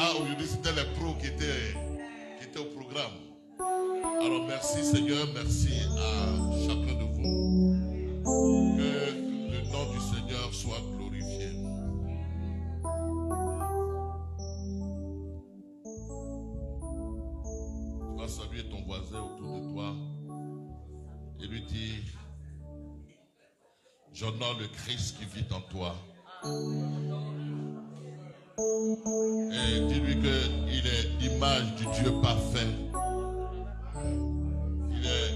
Ah, aujourd'hui, c'était les pros qui étaient au programme. Alors, merci Seigneur, merci à chacun de vous. Que le nom du Seigneur soit glorifié. Tu vas saluer ton voisin autour de toi et lui dire: j'honore le Christ qui vit en toi. Et dis-lui qu'il est l'image du Dieu parfait. Il est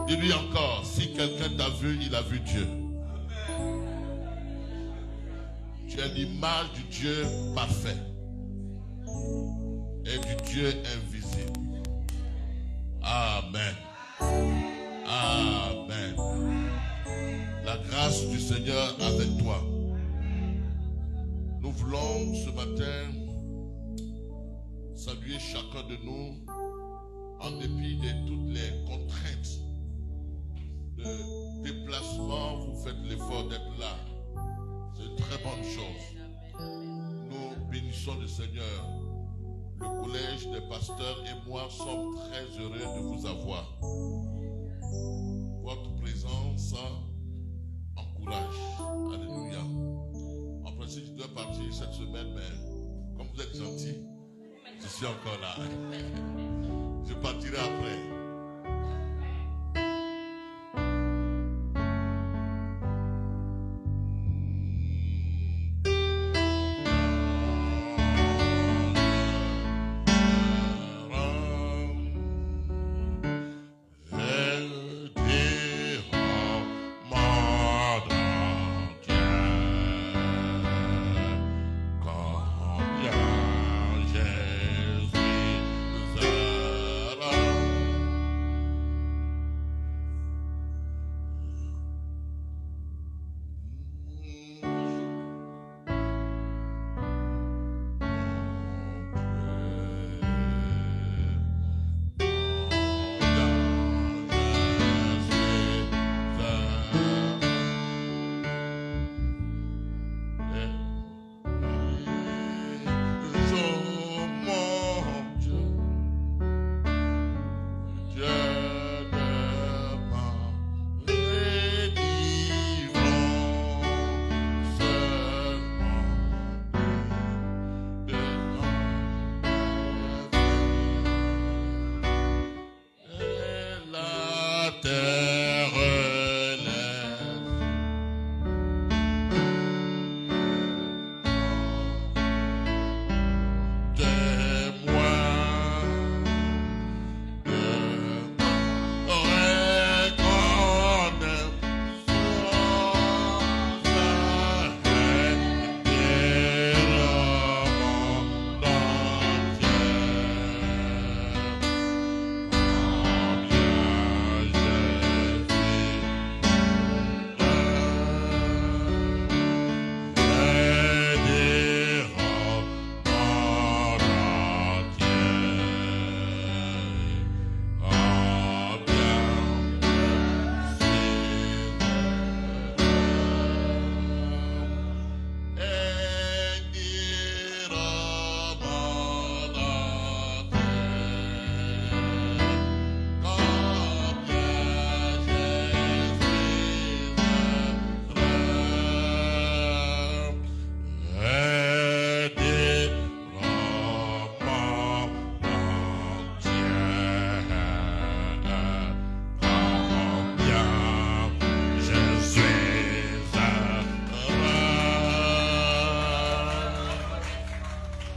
dis-lui encore, si quelqu'un t'a vu, il a vu Dieu. Tu es l'image du Dieu parfait et du Dieu invisible. Amen. Amen. La grâce du Seigneur avec toi. Nous voulons ce matin saluer chacun de nous en dépit de toutes les contraintes de déplacement. Vous faites l'effort d'être là. C'est une très bonne chose. Nous bénissons le Seigneur. Le collège des pasteurs et moi sommes très heureux de vous avoir. Votre présence encourage. Alléluia. En principe, je dois partir cette semaine, mais comme vous êtes gentils, je suis encore là. Je partirai après.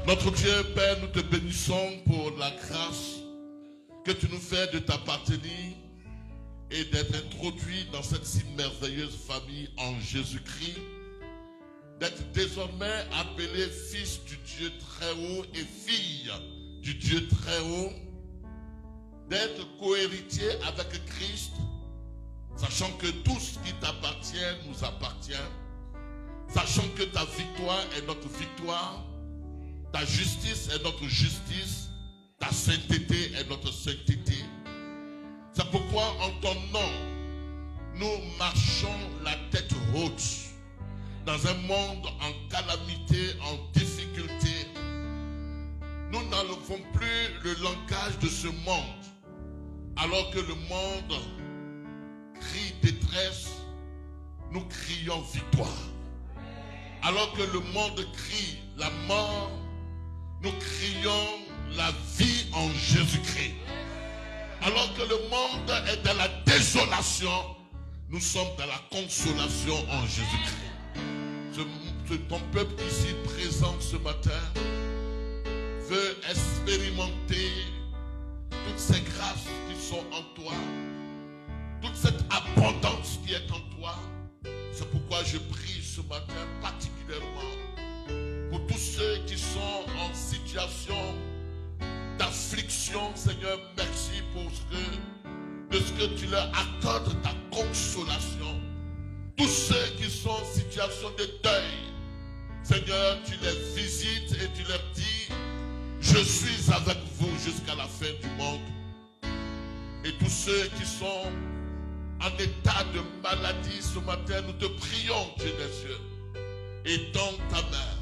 Notre Dieu, Père, nous te bénissons pour la grâce que tu nous fais de t'appartenir et d'être introduit dans cette si merveilleuse famille en Jésus-Christ, d'être désormais appelé fils du Dieu très haut et fille du Dieu très haut, d'être cohéritier avec Christ, sachant que tout ce qui t'appartient nous appartient, sachant que ta victoire est notre victoire, ta justice est notre justice, ta sainteté est notre sainteté. C'est pourquoi en ton nom, nous marchons la tête dans un monde en calamité, en difficulté. Nous n'avons plus le langage de ce monde. Alors que le monde crie détresse, nous crions victoire. Alors que le monde crie la mort, nous crions la vie en Jésus-Christ. Alors que le monde est dans la désolation, nous sommes dans la consolation en Jésus-Christ. Ton peuple ici présent ce matin veut expérimenter toutes ces grâces qui sont en toi, toute cette abondance qui est en toi. C'est pourquoi je prie ce matin particulièrement pour tous ceux qui sont en situation d'affliction. Seigneur, merci de ce que tu leur accordes ta consolation. Tous ceux qui sont en situation de deuil, Seigneur, tu les visites et tu leur dis: je suis avec vous jusqu'à la fin du monde. Et tous ceux qui sont en état de maladie ce matin, nous te prions, Dieu des cieux, étends ta main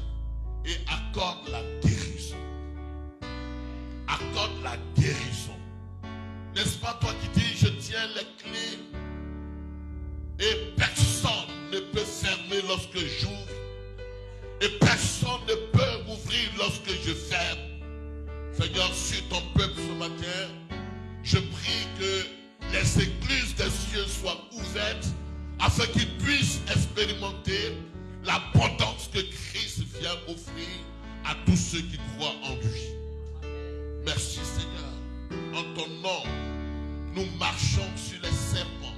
et accorde la guérison. Accorde la guérison. N'est-ce pas toi qui dis: je tiens les clés et personne ne peut fermer lorsque j'ouvre et personne ne peut m'ouvrir lorsque je ferme. Seigneur, sur ton peuple ce matin, je prie que les églises des cieux soient ouvertes afin qu'ils puissent expérimenter l'abondance que Christ vient offrir à tous ceux qui croient en lui. Merci Seigneur. En ton nom, nous marchons sur les serpents,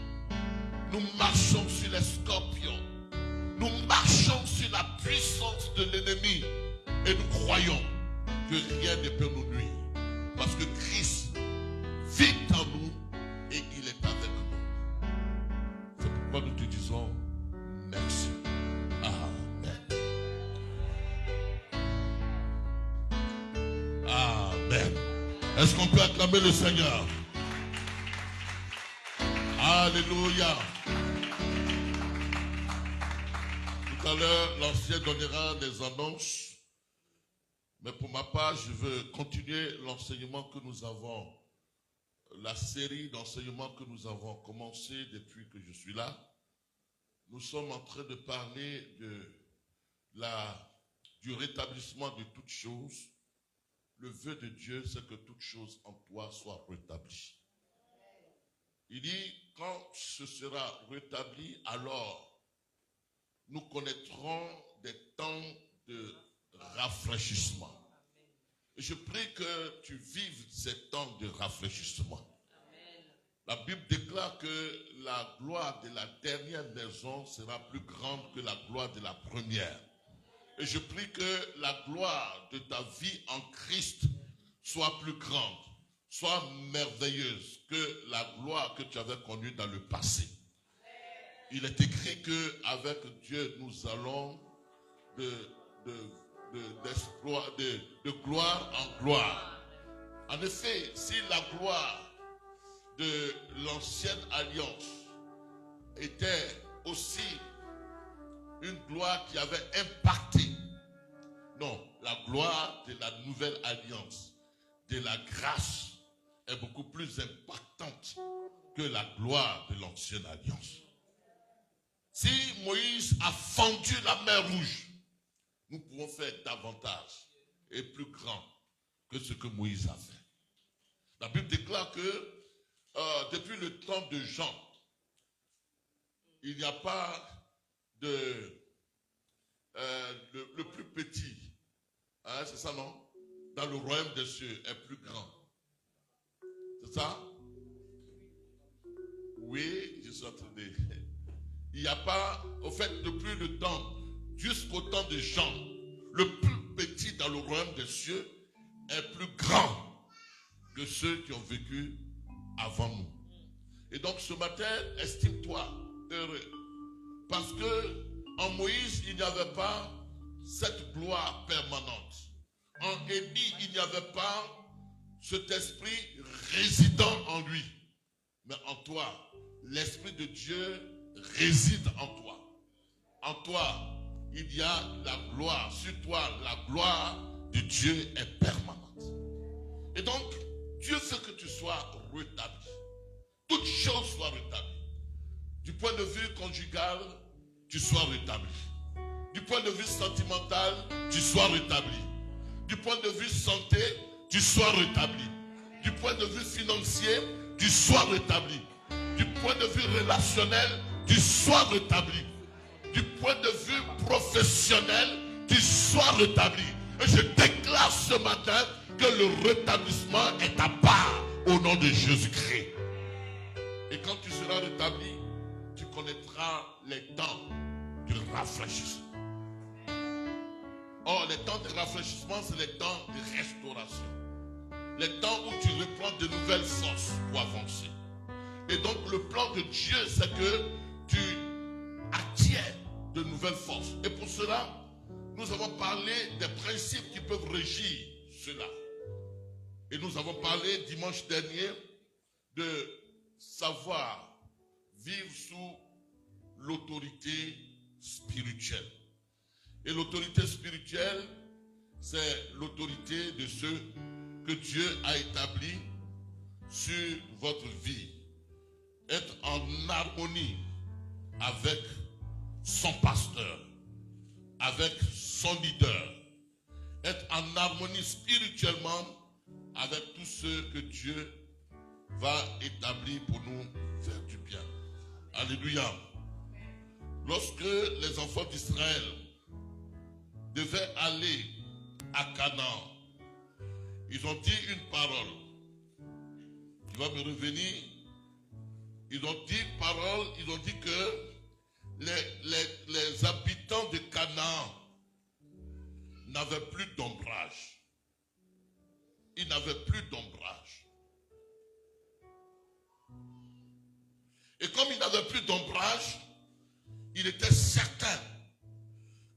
nous marchons sur les scorpions, nous marchons sur la puissance de l'ennemi et nous croyons que rien ne peut nous nuire. Parce que Christ vit en nous et il est avec nous. C'est pourquoi nous te disons merci. Amen. Amen. Est-ce qu'on peut acclamer le Seigneur? Alléluia. Tout à l'heure, l'ancien donnera des annonces. Mais pour ma part, je veux continuer l'enseignement que nous avons, la série d'enseignements que nous avons commencé depuis que je suis là. Nous sommes en train de parler du rétablissement de toutes choses. Le vœu de Dieu, c'est que toute chose en toi soit rétablie. Il dit, quand ce sera rétabli, alors nous connaîtrons des temps de rafraîchissement. Et je prie que tu vives ces temps de rafraîchissement. Amen. La Bible déclare que la gloire de la dernière maison sera plus grande que la gloire de la première. Et je prie que la gloire de ta vie en Christ soit plus grande, soit merveilleuse que la gloire que tu avais connue dans le passé. Il est écrit qu'avec Dieu, nous allons de gloire en gloire. En effet, si la gloire de l'ancienne alliance était aussi une gloire qui avait impacté, non, la gloire de la nouvelle alliance, de la grâce, est beaucoup plus impactante que la gloire de l'ancienne alliance. Si Moïse a fendu la mer Rouge, nous pouvons faire davantage et plus grand que ce que Moïse a fait. La Bible déclare que depuis le temps de Jean, il n'y a pas le plus petit, hein, c'est ça non? Dans le royaume des cieux est plus grand. C'est ça? Oui, je suis en train de... Il n'y a pas, au fait, depuis le temps, jusqu'au temps de Jean, le plus petit dans le royaume des cieux est plus grand que ceux qui ont vécu avant nous. Et donc ce matin, estime-toi heureux. Parce que en Moïse, il n'y avait pas cette gloire permanente. En Élie, il n'y avait pas cet esprit résidant en lui. Mais en toi, l'Esprit de Dieu réside en toi. En toi, il y a la gloire. Sur toi, la gloire de Dieu est permanente. Et donc, Dieu veut que tu sois rétabli. Toutes choses soient rétablies. Du point de vue conjugal, tu sois rétabli. Du point de vue sentimental, tu sois rétabli. Du point de vue santé, tu sois rétabli. Du point de vue financier, tu sois rétabli. Du point de vue relationnel, tu sois rétabli. Du point de vue professionnel, tu sois rétabli. Et je déclare ce matin que le rétablissement est ta part au nom de Jésus-Christ. Et quand tu seras rétabli, tu connaîtras les temps du rafraîchissement. Or, les temps de rafraîchissement, c'est les temps de restauration. Les temps où tu reprends de nouvelles forces pour avancer. Et donc, le plan de Dieu, c'est que tu attires de nouvelles forces. Et pour cela, nous avons parlé des principes qui peuvent régir cela. Et nous avons parlé dimanche dernier de savoir vivre sous l'autorité spirituelle. Et l'autorité spirituelle, c'est l'autorité de ceux que Dieu a établis sur votre vie. Être en harmonie avec son pasteur, avec son leader. Être en harmonie spirituellement avec tous ceux que Dieu va établir pour nous faire du bien. Alléluia. Lorsque les enfants d'Israël devaient aller à Canaan, ils ont dit une parole qui va me revenir. Ils ont dit une parole, ils ont dit que les habitants de Canaan n'avaient plus d'ombrage. Ils n'avaient plus d'ombrage. Et comme ils n'avaient plus d'ombrage, il était certain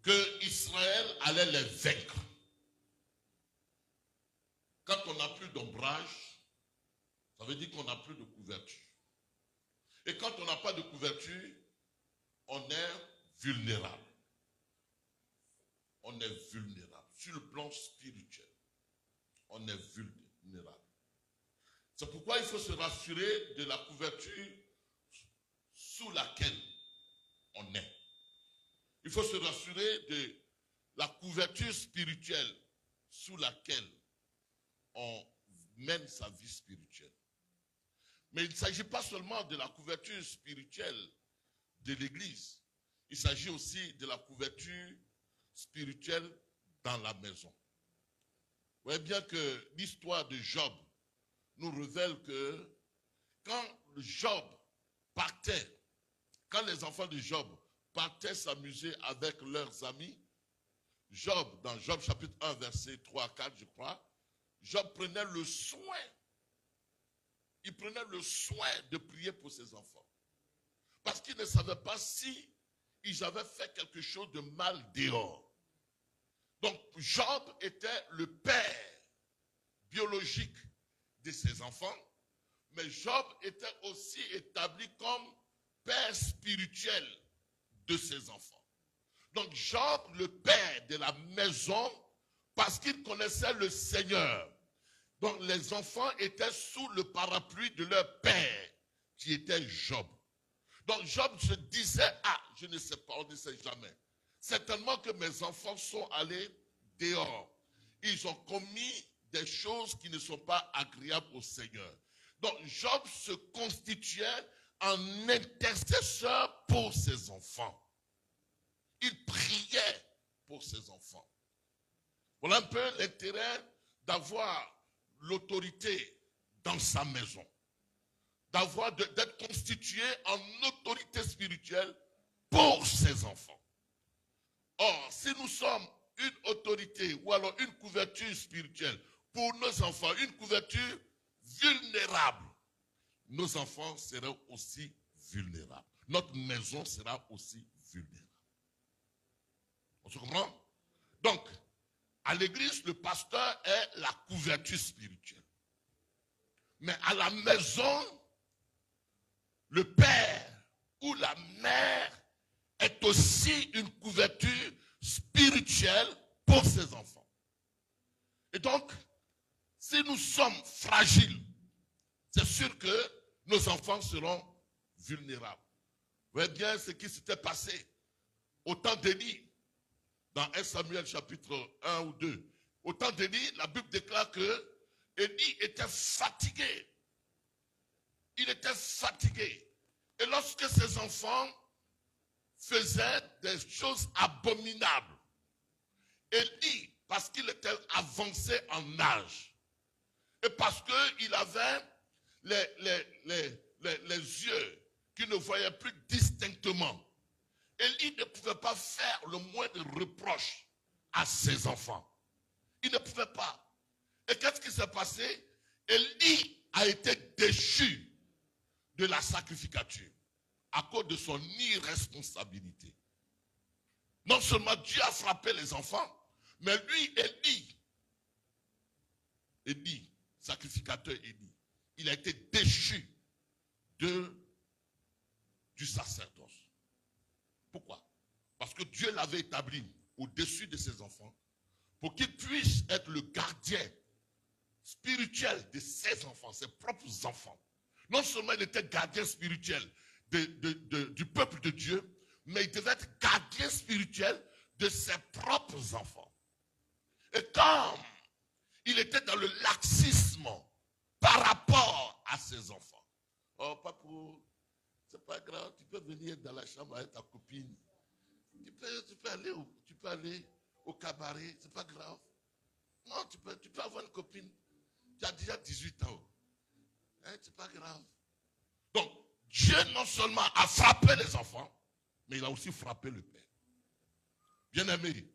que Israël allait les vaincre. Quand on n'a plus d'ombrage, ça veut dire qu'on n'a plus de couverture. Et quand on n'a pas de couverture, on est vulnérable. On est vulnérable. Sur le plan spirituel, on est vulnérable. C'est pourquoi il faut se rassurer de la couverture sous laquelle on est. Il faut se rassurer de la couverture spirituelle sous laquelle on mène sa vie spirituelle. Mais il ne s'agit pas seulement de la couverture spirituelle de l'Église. Il s'agit aussi de la couverture spirituelle dans la maison. Vous voyez bien que l'histoire de Job nous révèle que quand Job partait, quand les enfants de Job partaient s'amuser avec leurs amis, Job, dans Job chapitre 1, verset 3 à 4, je crois, Job prenait le soin, il prenait le soin de prier pour ses enfants. Parce qu'il ne savait pas si ils avaient fait quelque chose de mal dehors. Donc Job était le père biologique de ses enfants, mais Job était aussi établi comme père spirituel de ses enfants. Donc Job, le père de la maison, parce qu'il connaissait le Seigneur. Donc les enfants étaient sous le parapluie de leur père, qui était Job. Donc Job se disait, je ne sais pas, on ne sait jamais. Certainement que mes enfants sont allés dehors. Ils ont commis des choses qui ne sont pas agréables au Seigneur. Donc Job se constituait en intercesseur pour ses enfants. Il priait pour ses enfants. Voilà un peu l'intérêt d'avoir l'autorité dans sa maison. D'être constitué en autorité spirituelle pour ses enfants. Or, si nous sommes une autorité ou alors une couverture spirituelle pour nos enfants, une couverture vulnérable, nos enfants seront aussi vulnérables. Notre maison sera aussi vulnérable. On se comprend? Donc, à l'église, le pasteur est la couverture spirituelle. Mais à la maison, le père ou la mère est aussi une couverture spirituel pour ses enfants. Et donc, si nous sommes fragiles, c'est sûr que nos enfants seront vulnérables. Vous voyez bien ce qui s'était passé au temps d'Élie, dans 1 Samuel chapitre 1 ou 2. Au temps d'Élie, la Bible déclare que Élie était fatigué. Il était fatigué. Et lorsque ses enfants faisaient des choses abominables, Élie, parce qu'il était avancé en âge, et parce qu'il avait les yeux qui ne voyaient plus distinctement, Élie ne pouvait pas faire le moindre reproche à ses enfants. Il ne pouvait pas. Et qu'est-ce qui s'est passé? Élie a été déchu de la sacrificature à cause de son irresponsabilité. Non seulement Dieu a frappé les enfants, mais lui, Élie, sacrificateur Élie, il a été déchu du sacerdoce. Pourquoi? Parce que Dieu l'avait établi au-dessus de ses enfants pour qu'il puisse être le gardien spirituel de ses enfants, ses propres enfants. Non seulement il était gardien spirituel du peuple de Dieu, mais il devait être gardien spirituel de ses propres enfants. Et comme il était dans le laxisme par rapport à ses enfants. Oh, papou, c'est pas grave, tu peux venir dans la chambre avec ta copine. Tu peux aller au cabaret, c'est pas grave. Non, tu peux avoir une copine. Tu as déjà 18 ans. Hein, c'est pas grave. Donc, Dieu non seulement a frappé les enfants, mais il a aussi frappé le Père. Bien-aimés,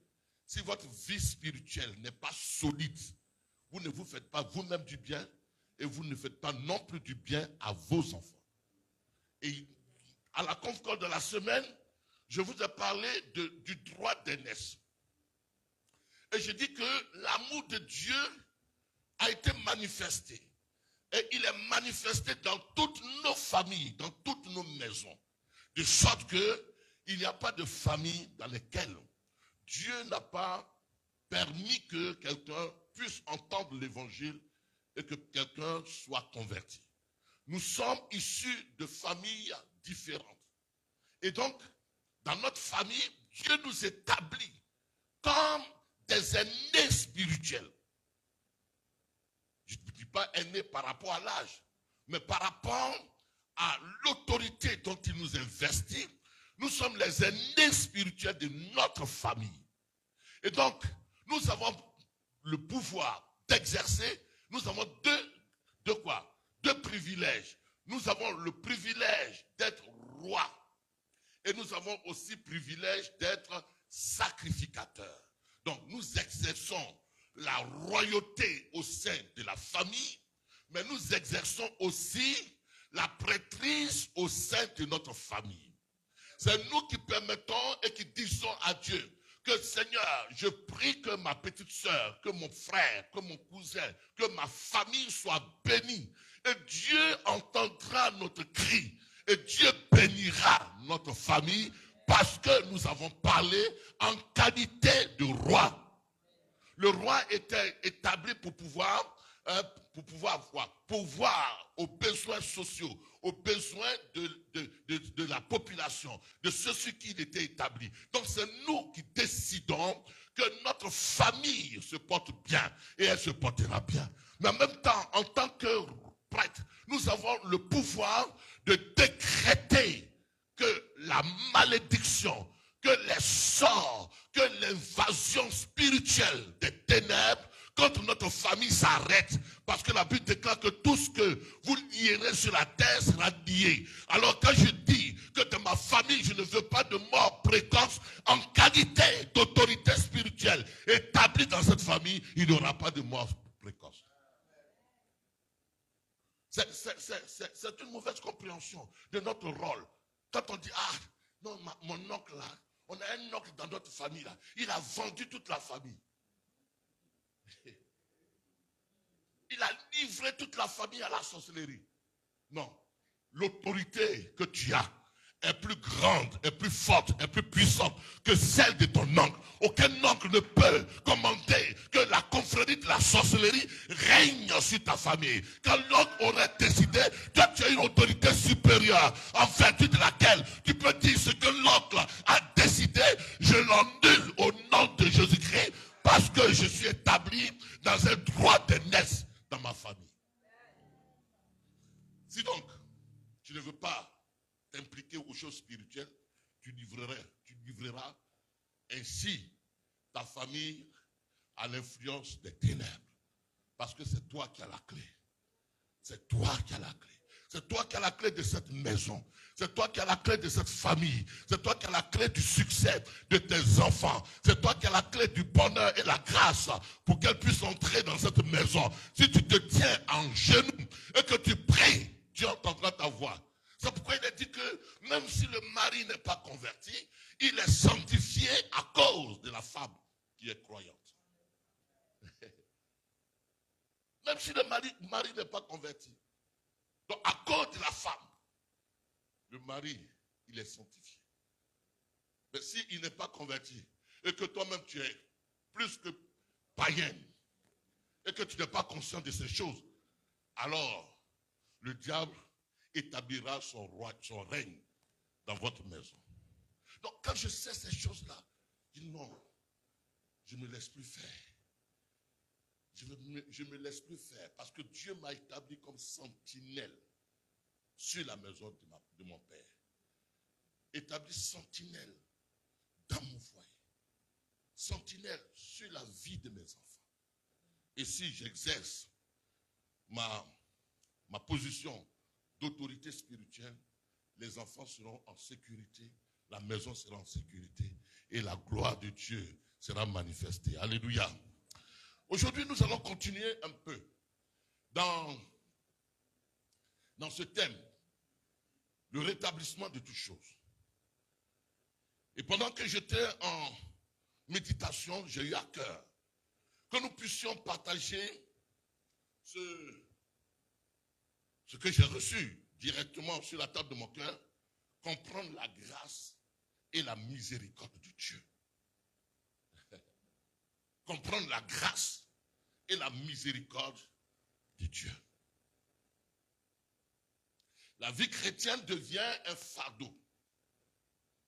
si votre vie spirituelle n'est pas solide, vous ne vous faites pas vous-même du bien et vous ne faites pas non plus du bien à vos enfants. Et à la conférence de la semaine, je vous ai parlé du droit d'aînesse. Et je dis que l'amour de Dieu a été manifesté. Et il est manifesté dans toutes nos familles, dans toutes nos maisons. De sorte qu'il n'y a pas de famille dans lesquelles Dieu n'a pas permis que quelqu'un puisse entendre l'évangile et que quelqu'un soit converti. Nous sommes issus de familles différentes. Et donc, dans notre famille, Dieu nous établit comme des aînés spirituels. Je ne dis pas aînés par rapport à l'âge, mais par rapport à l'autorité dont il nous investit. Nous sommes les aînés spirituels de notre famille. Et donc, nous avons le pouvoir d'exercer, nous avons deux privilèges. Nous avons le privilège d'être roi. Et nous avons aussi le privilège d'être sacrificateur. Donc, nous exerçons la royauté au sein de la famille, mais nous exerçons aussi la prêtrise au sein de notre famille. C'est nous qui permettons et qui disons à Dieu que Seigneur, je prie que ma petite sœur, que mon frère, que mon cousin, que ma famille soit bénie. Et Dieu entendra notre cri. Et Dieu bénira notre famille parce que nous avons parlé en qualité de roi. Le roi était établi pour pouvoir aux besoins sociaux, aux besoins de la population, de ceux sur qui il était établi. Donc c'est nous qui décidons que notre famille se porte bien et elle se portera bien. Mais en même temps, en tant que prêtre, nous avons le pouvoir de décréter que la malédiction, que les sorts, que l'invasion spirituelle des ténèbres contre notre famille s'arrête. Parce que la Bible déclare que tout ce que vous lierez sur la terre sera lié. Alors quand je dis que de ma famille, je ne veux pas de mort précoce, en qualité d'autorité spirituelle établie dans cette famille, il n'y aura pas de mort précoce. C'est une mauvaise compréhension de notre rôle. Quand on dit, ah, non, mon oncle là, on a un oncle dans notre famille là, il a vendu toute la famille. Il a livré toute la famille à la sorcellerie. Non. L'autorité que tu as est plus grande, est plus forte, est plus puissante que celle de ton oncle. Aucun oncle ne peut commander que la confrérie de la sorcellerie règne sur ta famille. Quand l'oncle aurait décidé, toi tu as une autorité supérieure en vertu de laquelle tu peux dire ce que l'oncle a décidé, je l'annule au nom de Jésus-Christ parce que je suis établi dans un droit d'aînesse dans ma famille. Si donc tu ne veux pas t'impliquer aux choses spirituelles, tu livreras ainsi ta famille à l'influence des ténèbres. Parce que c'est toi qui as la clé. C'est toi qui as la clé. C'est toi qui as la clé de cette maison. C'est toi qui as la clé de cette famille. C'est toi qui as la clé du succès de tes enfants. C'est toi qui as la clé du bonheur et la grâce pour qu'elle puisse entrer dans cette maison. Si tu te tiens en genoux et que tu pries, tu entendras ta voix. C'est pourquoi il est dit que même si le mari n'est pas converti, il est sanctifié à cause de la femme qui est croyante. Même si le mari n'est pas converti. Donc à cause de la femme, le mari, il est sanctifié. Mais s'il n'est pas converti et que toi-même tu es plus que païenne et que tu n'es pas conscient de ces choses, alors le diable établira son règne dans votre maison. Donc quand je sais ces choses-là, je dis non, je ne me laisse plus faire. Je me laisse plus faire parce que Dieu m'a établi comme sentinelle sur la maison de mon père. Établi sentinelle dans mon foyer. Sentinelle sur la vie de mes enfants. Et si j'exerce ma position d'autorité spirituelle, les enfants seront en sécurité, la maison sera en sécurité et la gloire de Dieu sera manifestée. Alléluia. Aujourd'hui, nous allons continuer un peu dans ce thème, le rétablissement de toutes choses. Et pendant que j'étais en méditation, j'ai eu à cœur que nous puissions partager ce que j'ai reçu directement sur la table de mon cœur, comprendre la grâce et la miséricorde de Dieu. Comprendre la grâce et la miséricorde de Dieu. La vie chrétienne devient un fardeau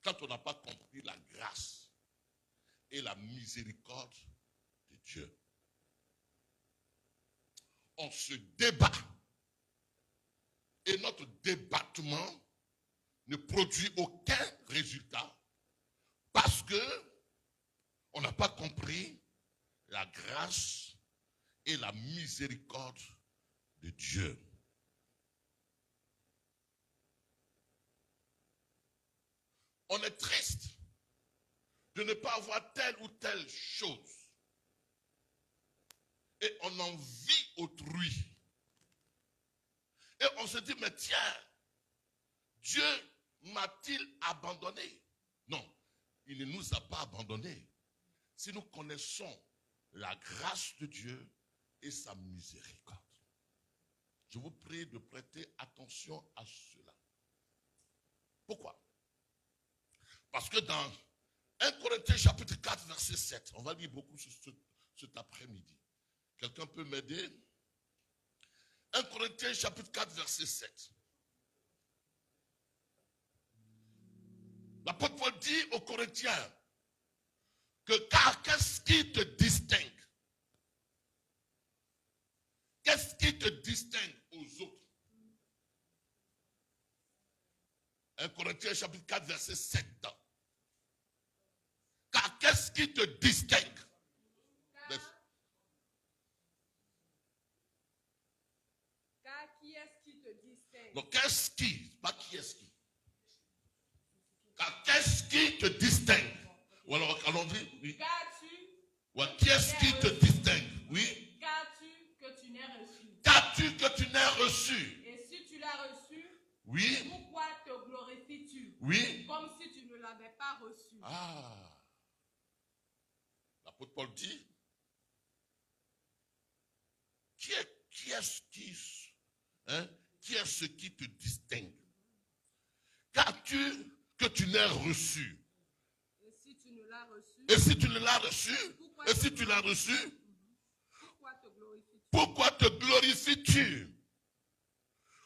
quand on n'a pas compris la grâce et la miséricorde de Dieu. On se débat et notre débattement ne produit aucun résultat parce que on n'a pas compris la grâce et la miséricorde de Dieu. On est triste de ne pas avoir telle ou telle chose. Et on envie autrui. Et on se dit, mais tiens, Dieu m'a-t-il abandonné? Non, il ne nous a pas abandonnés. Si nous connaissons la grâce de Dieu et sa miséricorde. Je vous prie de prêter attention à cela. Pourquoi? Parce que dans 1 Corinthiens chapitre 4 verset 7, on va lire beaucoup cet après-midi. Quelqu'un peut m'aider? 1 Corinthiens chapitre 4 verset 7. L'apôtre Paul dit aux Corinthiens que car qu'est-ce qui te distingue? Qu'est-ce qui te distingue aux autres? 1 Corinthiens chapitre 4 verset 7. Car qu'est-ce qui te distingue? Car qui est-ce qui te distingue? Donc qu'est-ce qui? Pas qui est-ce qui? Car qu'est-ce qui te distingue? Ou alors allons-y, oui. Qu'as-tu? Qui est-ce qui te distingue? Oui. Qu'as-tu que tu n'aies reçu? Qu'as-tu que tu n'aies reçu? Et si tu l'as reçu, oui. Pourquoi te glorifies-tu? Oui. Comme si tu ne l'avais pas reçu. Ah. L'apôtre Paul dit, qui est-ce qui te distingue? Qu'as-tu tu n'aies reçu. Et si tu ne l'as reçu, Et si tu ne l'as reçu, et si tu l'as reçu, pourquoi te glorifies-tu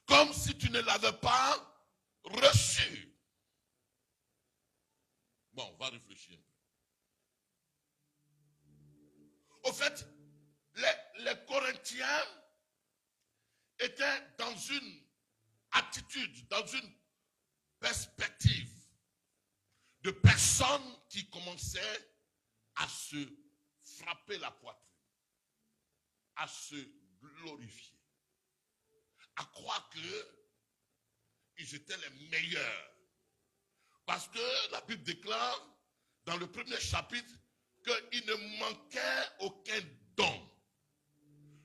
comme si tu ne l'avais pas reçu? Bon, on va réfléchir un peu. Au fait, les Corinthiens étaient dans une attitude, dans une perspective de personnes qui commençaient à se frapper la poitrine, à se glorifier, à croire qu'ils étaient les meilleurs. Parce que la Bible déclare dans le premier chapitre qu'il ne manquait aucun don.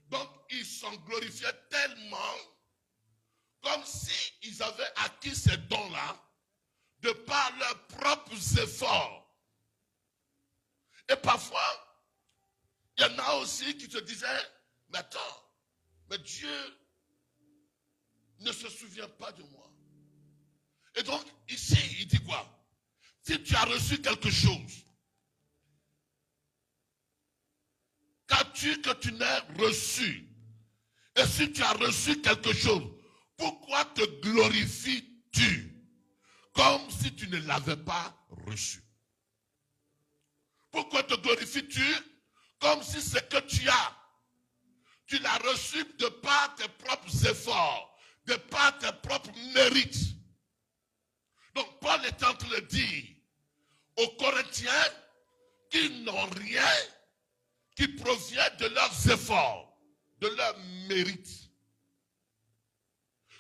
Donc ils s'en glorifiaient tellement comme s'ils avaient acquis ces dons-là de par leurs propres efforts. Et parfois, il y en a aussi qui se disaient, mais attends, mais Dieu ne se souvient pas de moi. Et donc, ici, il dit quoi? Si tu as reçu quelque chose, qu'as-tu que tu n'aies reçu? Et si tu as reçu quelque chose, pourquoi te glorifies-tu comme si tu ne l'avais pas reçu? Pourquoi te glorifies-tu comme si ce que tu l'as reçu de par tes propres efforts, de par tes propres mérites? Donc Paul est en train de dire aux Corinthiens qu'ils n'ont rien qui provient de leurs efforts, de leurs mérites.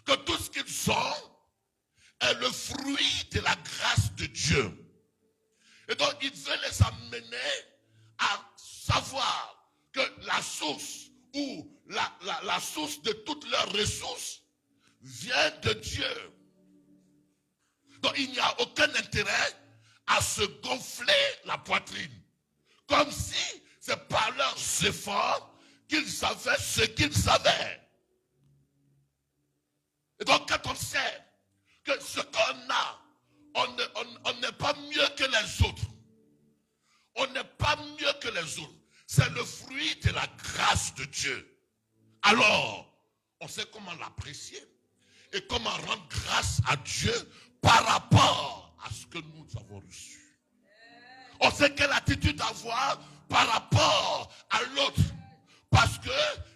Que tout ce qu'ils ont est le fruit de la grâce de Dieu. Et donc il veut les amener à savoir que la source ou la source de toutes leurs ressources vient de Dieu. Donc il n'y a aucun intérêt à se gonfler la poitrine. Comme si c'est par leurs efforts qu'ils savaient ce qu'ils savaient. Et donc quand on sait que ce qu'on a, on n'est pas mieux que les autres. On n'est pas mieux que les autres. C'est le fruit de la grâce de Dieu. Alors, on sait comment l'apprécier et comment rendre grâce à Dieu par rapport à ce que nous avons reçu. On sait quelle attitude avoir par rapport à l'autre. Parce que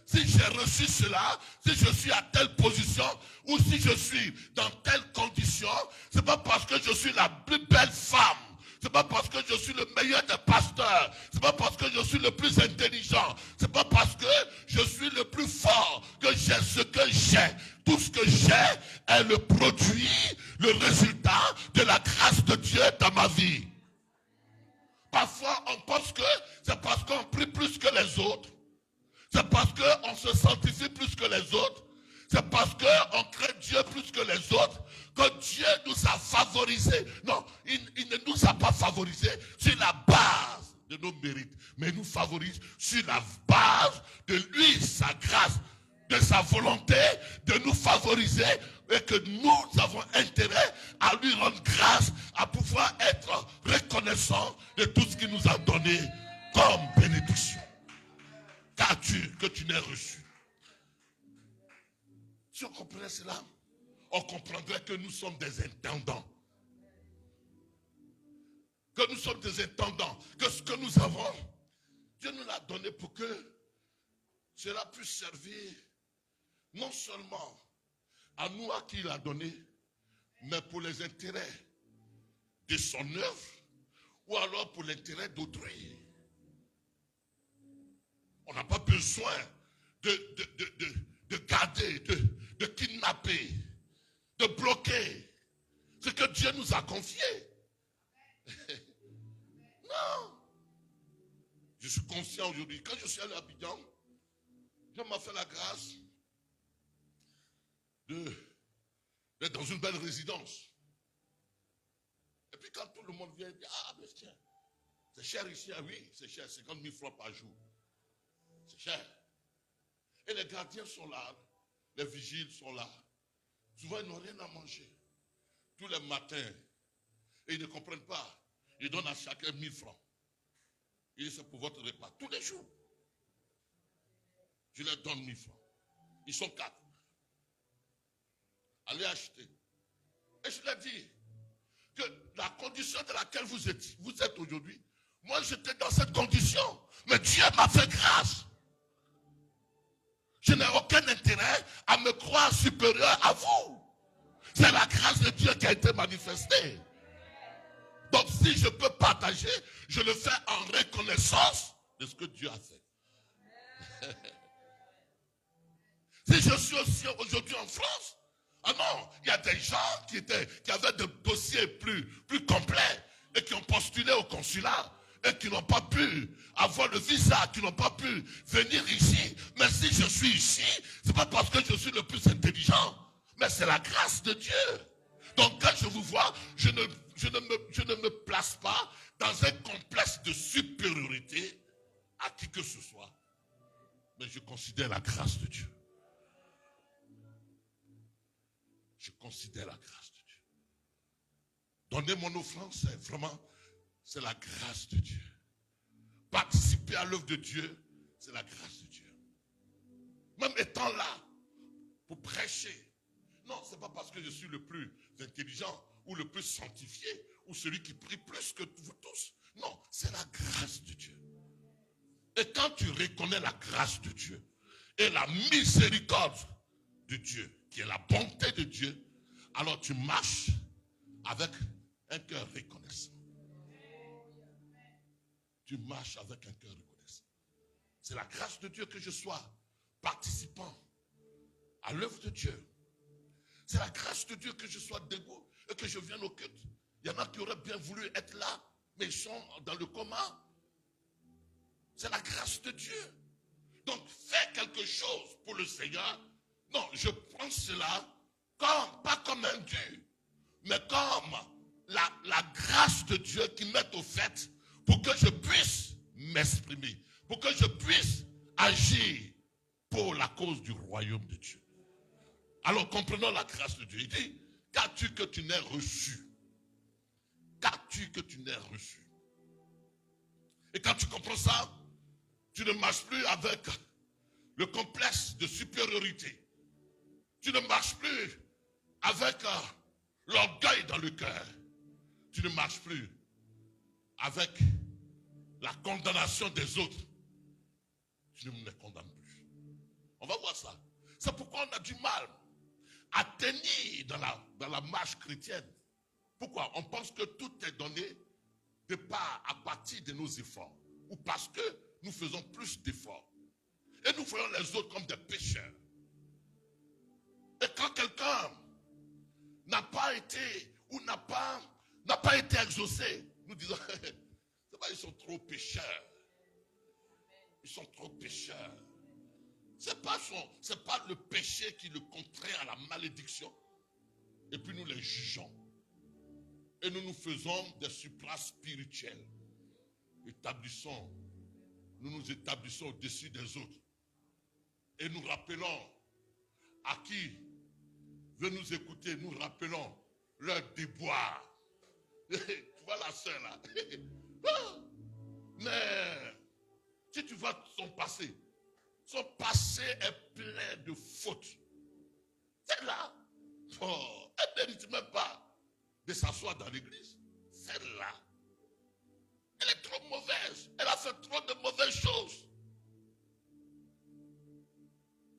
si j'ai reçu cela, si je suis à telle position, ou si je suis dans telle condition, c'est pas parce que je suis la plus belle femme. C'est pas parce que je suis le meilleur des pasteurs. C'est pas parce que je suis le plus intelligent. C'est pas parce que je suis le plus fort que j'ai ce que j'ai. Tout ce que j'ai est le produit, le résultat de la grâce de Dieu dans ma vie. Parfois, on pense que c'est parce qu'on prie plus que les autres. C'est parce qu'on se sanctifie plus que les autres. C'est parce qu'on crée Dieu plus que les autres que Dieu nous a favorisés. Non, il ne nous a pas favorisés sur la base de nos mérites, mais il nous favorise sur la base de lui, sa grâce, de sa volonté de nous favoriser et que nous avons intérêt à lui rendre grâce, à pouvoir être reconnaissant de tout ce qu'il nous a donné comme bénédiction. Qu'as-tu que tu n'aies reçu? Si on comprenait cela, on comprendrait que nous sommes des intendants. Que nous sommes des intendants. Que ce que nous avons, Dieu nous l'a donné pour que cela puisse servir non seulement à nous à qui il a donné, mais pour les intérêts de son œuvre ou alors pour l'intérêt d'autrui. On n'a pas besoin de garder, de kidnapper, de bloquer ce que Dieu nous a confié. Non. Je suis conscient aujourd'hui, quand je suis allé à Abidjan, Dieu m'a fait la grâce d'être dans une belle résidence. Et puis quand tout le monde vient, il dit, ah mais tiens, c'est cher ici, ah oui, c'est cher, 50 000 francs par jour. C'est cher. Et les gardiens sont là, les vigiles sont là. Souvent, ils n'ont rien à manger. Tous les matins, Et ils ne comprennent pas. Ils donnent à chacun 1000 francs. Et c'est pour votre repas. Tous les jours. Je leur donne 1000 francs. Ils sont 4. Allez acheter. Et je leur dis que la condition de laquelle vous êtes aujourd'hui, moi j'étais dans cette condition. Mais Dieu m'a fait grâce. Je n'ai aucun intérêt à me croire supérieur à vous. C'est la grâce de Dieu qui a été manifestée. Donc si je peux partager, je le fais en reconnaissance de ce que Dieu a fait. Si je suis aussi aujourd'hui en France, ah non, il y a des gens qui avaient des dossiers plus complets et qui ont postulé au consulat et qui n'ont pas pu avoir le visa, qui n'ont pas pu venir ici. Mais si je suis ici, c'est pas parce que je suis le plus intelligent, mais c'est la grâce de Dieu. Donc quand je vous vois, je ne me place pas dans un complexe de supériorité à qui que ce soit, mais je considère la grâce de Dieu. Je considère la grâce de Dieu. Donner mon offrande, c'est la grâce de Dieu. Participer à l'œuvre de Dieu, c'est la grâce de Dieu. Même étant là, pour prêcher. Non, ce n'est pas parce que je suis le plus intelligent ou le plus sanctifié ou celui qui prie plus que vous tous. Non, c'est la grâce de Dieu. Et quand tu reconnais la grâce de Dieu et la miséricorde de Dieu, qui est la bonté de Dieu, alors tu marches avec un cœur reconnaissant. Tu marches avec un cœur reconnaissant. C'est la grâce de Dieu que je sois participant à l'œuvre de Dieu. C'est la grâce de Dieu que je sois debout et que je vienne au culte. Il y en a qui auraient bien voulu être là, mais ils sont dans le coma. C'est la grâce de Dieu. Donc fais quelque chose pour le Seigneur. Non, je prends cela pas comme un dû, mais comme la grâce de Dieu qui m'est offerte pour que je puisse m'exprimer, pour que je puisse agir pour la cause du royaume de Dieu. Alors comprenons la grâce de Dieu. Il dit, qu'as-tu que tu n'aies reçu? Qu'as-tu que tu n'aies reçu? Et quand tu comprends ça, tu ne marches plus avec le complexe de supériorité. Tu ne marches plus avec l'orgueil dans le cœur. Tu ne marches plus avec la condamnation des autres. Tu ne me condamnes plus. On va voir ça. C'est pourquoi on a du mal à tenir dans la marche chrétienne. Pourquoi? On pense que tout est donné de part à partir de nos efforts. Ou parce que nous faisons plus d'efforts. Et nous voyons les autres comme des pécheurs. Et quand quelqu'un n'a pas été ou n'a pas été exaucé, nous disons, c'est pas, ils sont trop pécheurs. Ils sont trop pécheurs. C'est pas le péché qui le contraint à la malédiction. Et puis nous les jugeons. Et nous nous faisons des supra-spirituels. Nous nous établissons au-dessus des autres. Et nous rappelons à qui veut nous écouter, nous rappelons leur déboire. Tu vois la sœur là. Mais si tu vois son passé est plein de fautes. C'est là. Oh, elle ne mérite même pas de s'asseoir dans l'église. Celle-là. Elle est trop mauvaise. Elle a fait trop de mauvaises choses.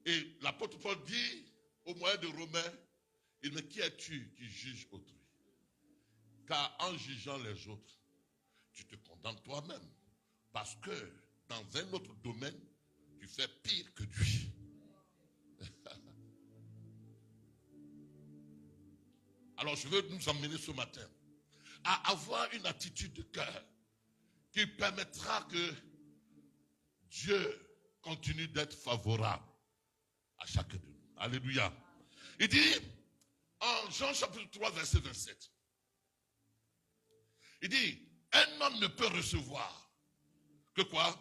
Et l'apôtre Paul dit, au moyen de Romains, il me dit, qui es-tu qui juge autrui? Car en jugeant les autres, tu te condamnes toi-même. Parce que dans un autre domaine, tu fais pire que lui. Alors je veux nous emmener ce matin à avoir une attitude de cœur qui permettra que Dieu continue d'être favorable à chacun de nous. Alléluia. Il dit en Jean chapitre 3 verset 27. Il dit, un homme ne peut recevoir que quoi?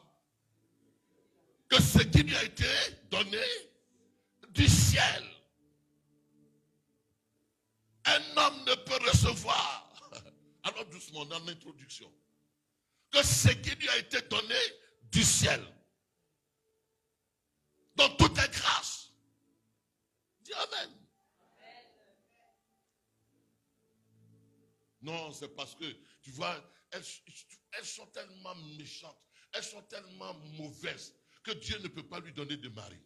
Que ce qui lui a été donné du ciel. Un homme ne peut recevoir. Alors mon introduction, que ce qui lui a été donné du ciel, dans toute la grâce. Dis Amen. Non, c'est parce que, tu vois, elles sont tellement méchantes, elles sont tellement mauvaises, que Dieu ne peut pas lui donner de mari.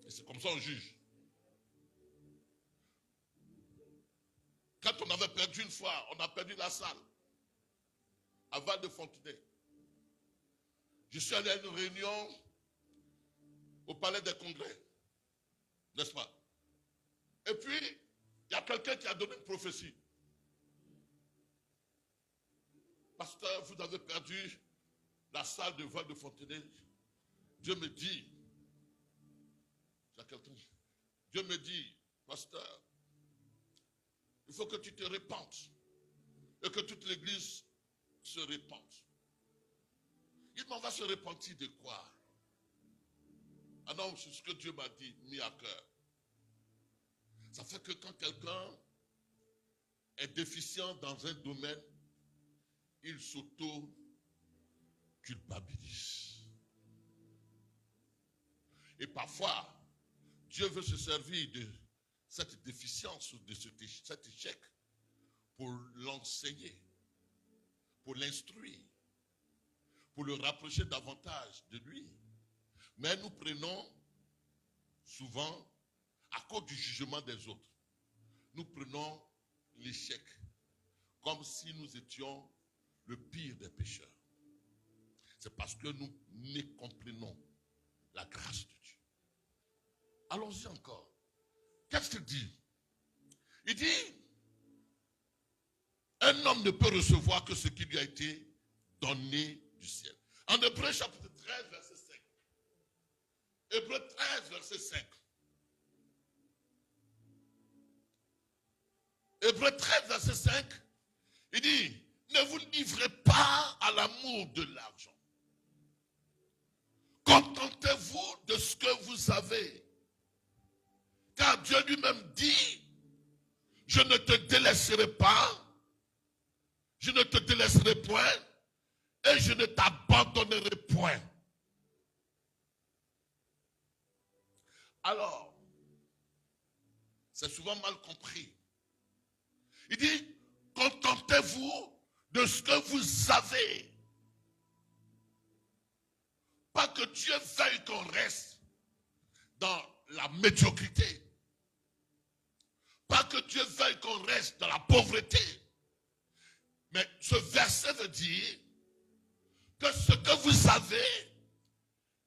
Et c'est comme ça on juge. Quand on avait perdu une fois, on a perdu la salle, à Val-de-Fontenay. Je suis allé à une réunion au Palais des Congrès, n'est-ce pas? Et puis, il y a quelqu'un qui a donné une prophétie. Pasteur, vous avez perdu la salle de Val-de-Fontenay. Dieu me dit, Dieu me dit, pasteur, il faut que tu te répandes et que toute l'église se répande. Il m'en va se repentir de quoi? Ah non, c'est ce que Dieu m'a dit, mis à cœur. Ça fait que quand quelqu'un est déficient dans un domaine, il s'auto-culpabilise. Et parfois, Dieu veut se servir de cette déficience ou de cet échec pour l'enseigner, pour l'instruire, pour le rapprocher davantage de lui. Mais nous prenons souvent, à cause du jugement des autres, nous prenons l'échec comme si nous étions le pire des pécheurs. C'est parce que nous mécomprenons la grâce de Dieu. Allons-y encore. Qu'est-ce qu'il dit? Il dit, un homme ne peut recevoir que ce qui lui a été donné du ciel. En Hébreux chapitre 13, verset 5. Hébreux 13, verset 5. Hébreux 13, verset 5, il dit, ne vous livrez pas à l'amour de l'argent. Contentez-vous de ce que vous avez. Car Dieu lui-même dit, je ne te délaisserai pas, je ne te délaisserai point, et je ne t'abandonnerai point. Alors, c'est souvent mal compris. Il dit, contentez-vous de ce que vous avez. Pas que Dieu veuille qu'on reste dans la médiocrité. Pas que Dieu veuille qu'on reste dans la pauvreté. Mais ce verset veut dire que ce que vous avez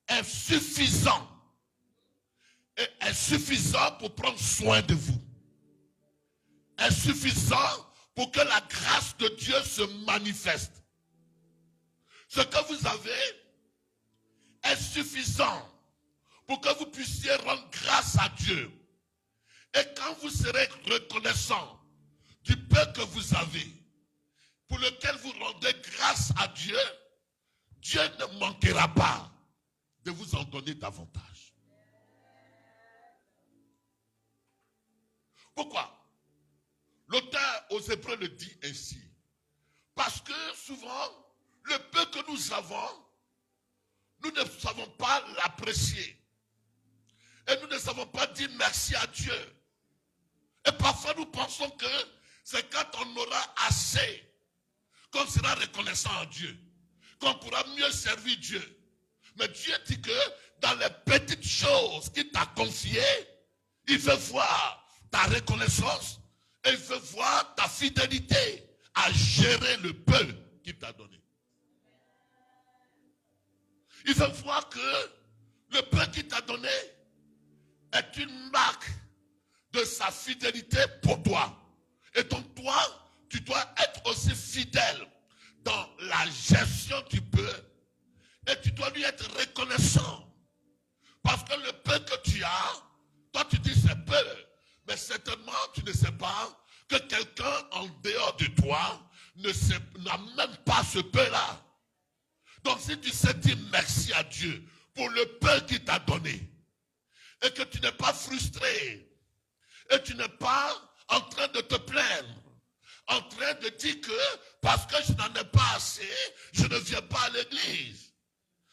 est suffisant. Et est suffisant pour prendre soin de vous. Est suffisant pour que la grâce de Dieu se manifeste. Ce que vous avez est suffisant pour que vous puissiez rendre grâce à Dieu. Et quand vous serez reconnaissant du peu que vous avez, pour lequel vous rendez grâce à Dieu, Dieu ne manquera pas de vous en donner davantage. Pourquoi? L'auteur aux Hébreux le dit ainsi. Parce que souvent, le peu que nous avons, nous ne savons pas l'apprécier. Et nous ne savons pas dire merci à Dieu. Et parfois nous pensons que c'est quand on aura assez qu'on sera reconnaissant à Dieu, qu'on pourra mieux servir Dieu. Mais Dieu dit que dans les petites choses qu'il t'a confiées, il veut voir ta reconnaissance et il veut voir ta fidélité à gérer le peu qu'il t'a donné. Il veut voir que le peu qu'il t'a donné est une marque de sa fidélité pour toi. Et donc toi, tu dois être aussi fidèle dans la gestion du peu. Et tu dois lui être reconnaissant. Parce que le peu que tu as, toi tu dis c'est peu. Mais certainement tu ne sais pas que quelqu'un en dehors de toi n'a même pas ce peu-là. Donc si tu sais dire merci à Dieu pour le peu qu'il t'a donné, et que tu n'es pas frustré, et tu n'es pas en train de te plaindre, te dit que parce que je n'en ai pas assez, je ne viens pas à l'église.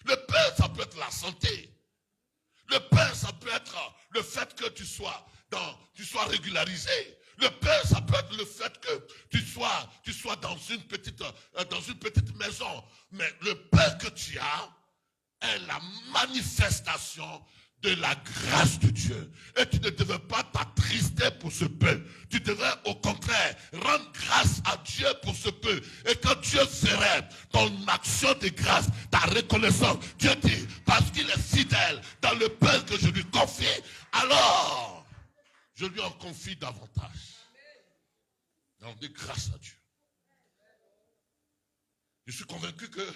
Le pain, ça peut être la santé. Le pain, ça peut être le fait que tu sois régularisé. Le pain, ça peut être le fait que tu sois dans une petite maison. Mais le pain que tu as est la manifestation de la grâce de Dieu. Et tu ne devais pas t'attrister pour ce peu. Tu devrais au contraire rendre grâce à Dieu pour ce peu. Et quand Dieu ferait ton action de grâce, ta reconnaissance, Dieu dit, parce qu'il est fidèle dans le pain que je lui confie, alors je lui en confie davantage. Donc, de grâce à Dieu. Je suis convaincu que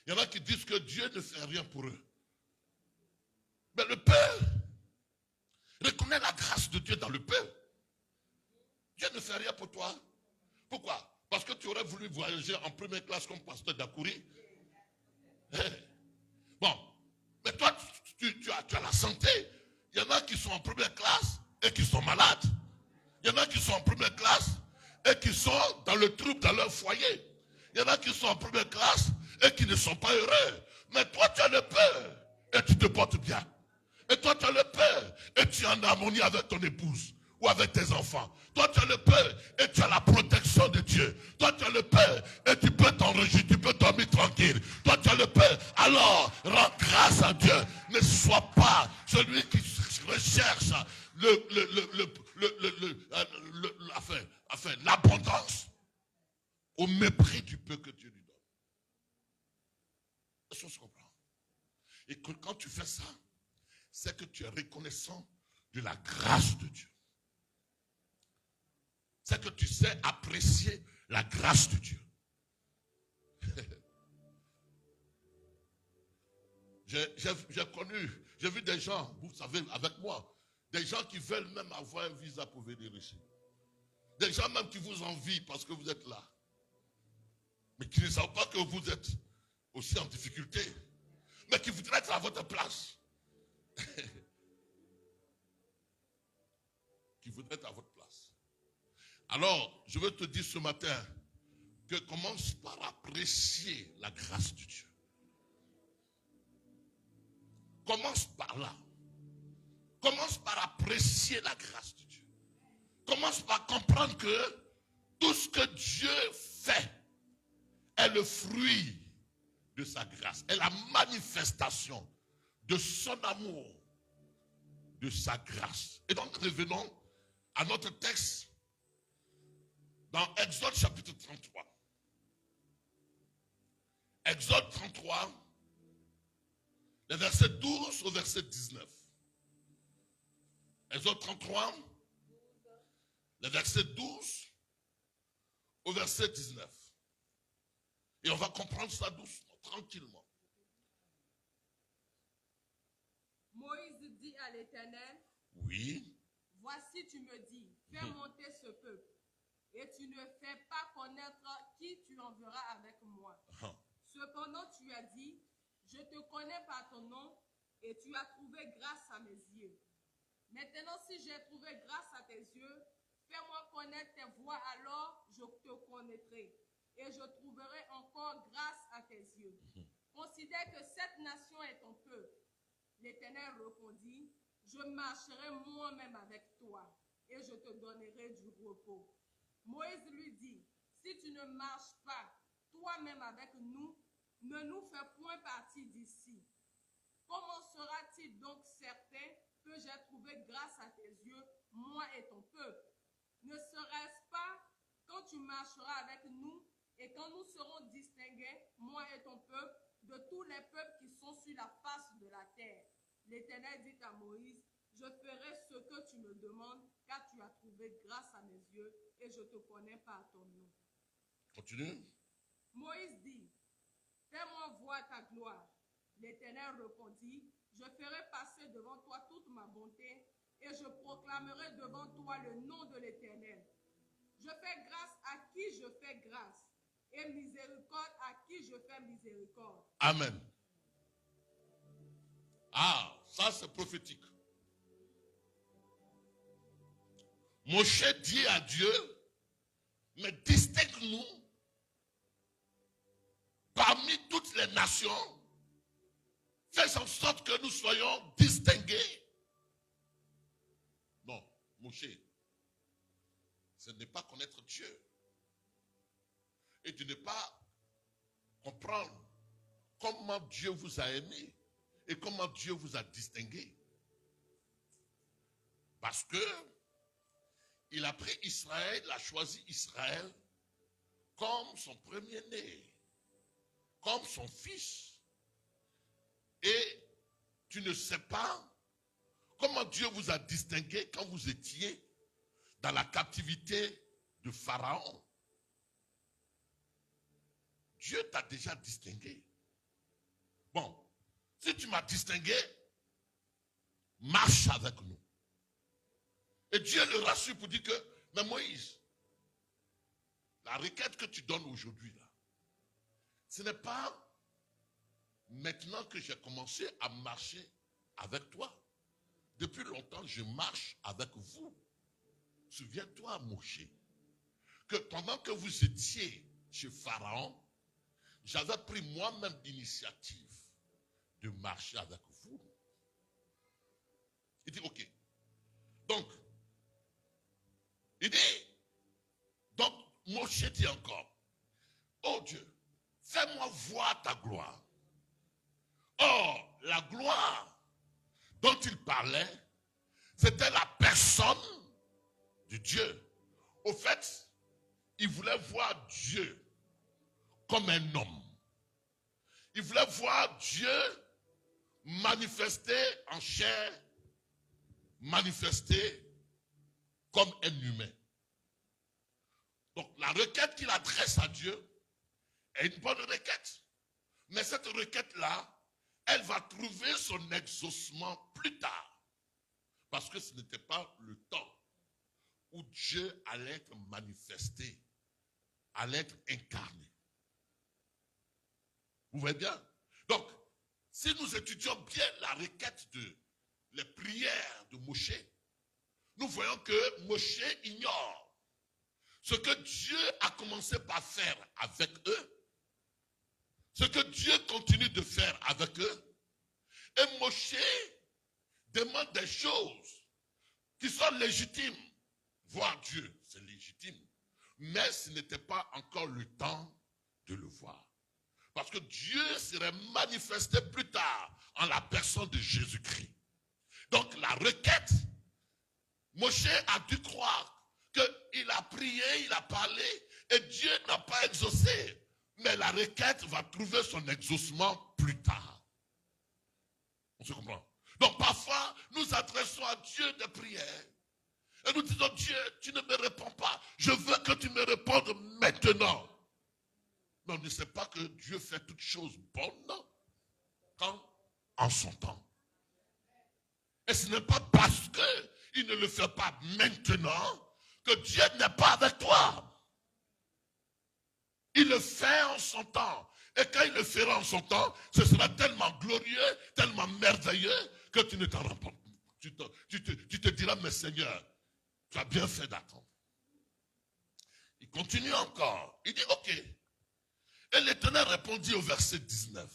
il y en a qui disent que Dieu ne fait rien pour eux. Mais le Père reconnaît la grâce de Dieu dans le Père. Dieu ne fait rien pour toi. Pourquoi? Parce que tu aurais voulu voyager en première classe comme pasteur d'Akouri. Bon, mais toi, tu as la santé. Il y en a qui sont en première classe et qui sont malades. Il y en a qui sont en première classe et qui sont dans le trouble dans leur foyer. Il y en a qui sont en première classe et qui ne sont pas heureux. Mais toi, tu as le Père et tu te portes bien. Et toi, tu as le Père et tu es en harmonie avec ton épouse ou avec tes enfants. Toi, tu as le Père et tu as la protection de Dieu. Toi, tu as le Père et tu peux t'enregistrer, tu peux dormir tranquille. Toi, tu as le Père. Alors, rends grâce à Dieu. Ne sois pas celui qui recherche l'abondance au mépris du peu que Dieu lui donne. Est-ce qu'on se comprend? Et que quand tu fais ça, c'est que tu es reconnaissant de la grâce de Dieu. C'est que tu sais apprécier la grâce de Dieu. J'ai vu des gens, vous savez, avec moi, des gens qui veulent même avoir un visa pour venir ici. Des gens même qui vous envient parce que vous êtes là. Mais qui ne savent pas que vous êtes aussi en difficulté. Mais qui voudraient être à votre place. Qui voudraient être à votre place. Alors, je veux te dire ce matin que commence par apprécier la grâce de Dieu. Commence par là. Commence par apprécier la grâce de Dieu. Commence par comprendre que tout ce que Dieu fait est le fruit de sa grâce, est la manifestation de son amour, de sa grâce. Et donc revenons à notre texte dans Exode chapitre 33. Exode 33, le verset 12 au verset 19. Exode 33, le verset 12 au verset 19. Et on va comprendre ça doucement, tranquillement. Moïse dit à l'Éternel, oui. Voici, tu me dis, fais monter ce peuple, et tu ne fais pas connaître qui tu enverras avec moi. Cependant, tu as dit, je te connais par ton nom, et tu as trouvé grâce à mes yeux. Maintenant, si j'ai trouvé grâce à tes yeux, fais-moi connaître tes voies, alors je te connaîtrai, et je trouverai encore grâce à tes yeux. Considère que cette nation est ton peuple. L'Éternel répondit, je marcherai moi-même avec toi, et je te donnerai du repos. Moïse lui dit, si tu ne marches pas toi-même avec nous, ne nous fais point partie d'ici. Comment sera-t-il donc certain que j'ai trouvé grâce à tes yeux, moi et ton peuple? Ne serait-ce pas quand tu marcheras avec nous et quand nous serons distingués, moi et ton peuple, de tous les peuples qui sont sur la face de la terre? L'Éternel dit à Moïse, je ferai ce que tu me demandes, car tu as trouvé grâce à mes yeux et je te connais par ton nom. Continue. Moïse dit, fais-moi voir ta gloire. L'Éternel répondit, je ferai passer devant toi toute ma bonté et je proclamerai devant toi le nom de l'Éternel. Je fais grâce à qui je fais grâce et miséricorde à qui je fais miséricorde. Amen. Ah, ça c'est prophétique. Moshe dit à Dieu, mais distingue-nous parmi toutes les nations. Fais en sorte que nous soyons distingués. Non, Moshe, ce n'est pas connaître Dieu. Et de ne pas comprendre comment Dieu vous a aimé et comment Dieu vous a distingué. Parce que il a pris Israël, il a choisi Israël comme son premier-né, comme son fils. Et tu ne sais pas comment Dieu vous a distingué quand vous étiez dans la captivité de Pharaon. Dieu t'a déjà distingué. Bon, si tu m'as distingué, marche avec nous. Et Dieu le rassure pour dire que, mais Moïse, la requête que tu donnes aujourd'hui, là, ce n'est pas maintenant que j'ai commencé à marcher avec toi. Depuis longtemps, je marche avec vous. Souviens-toi, Moshe, que pendant que vous étiez chez Pharaon, j'avais pris moi-même l'initiative de marcher avec vous. Il dit, ok. Donc, Moshe dit encore, oh Dieu, fais-moi voir ta gloire. Or, la gloire dont il parlait, c'était la personne de Dieu. Au fait, il voulait voir Dieu comme un homme. Il voulait voir Dieu manifester en chair, manifester comme un humain. Donc la requête qu'il adresse à Dieu est une bonne requête. Mais cette requête-là, elle va trouver son exaucement plus tard. Parce que ce n'était pas le temps où Dieu allait être manifesté, allait être incarné. Vous voyez bien? Donc, si nous étudions bien la requête les prières de Moshe, nous voyons que Moshe ignore ce que Dieu a commencé par faire avec eux, ce que Dieu continue de faire avec eux. Et Moshe demande des choses qui sont légitimes. Voir Dieu, c'est légitime. Mais ce n'était pas encore le temps de le voir. Parce que Dieu serait manifesté plus tard en la personne de Jésus-Christ. Donc la requête, Moshe a dû croire qu'il a prié, il a parlé, et Dieu n'a pas exaucé. Mais la requête va trouver son exaucement plus tard. On se comprend? Donc parfois, nous adressons à Dieu des prières. Et nous disons, Dieu, tu ne me réponds pas. Je veux que tu me répondes maintenant. Mais on ne sait pas que Dieu fait toutes choses bonnes quand en son temps. Et ce n'est pas parce qu'il ne le fait pas maintenant que Dieu n'est pas avec toi. Il le fait en son temps. Et quand il le fera en son temps, ce sera tellement glorieux, tellement merveilleux que tu ne t'en rends pas. Tu te diras, mais Seigneur, tu as bien fait d'attendre. Il continue encore. Il dit, ok. Et l'Éternel répondit au verset 19.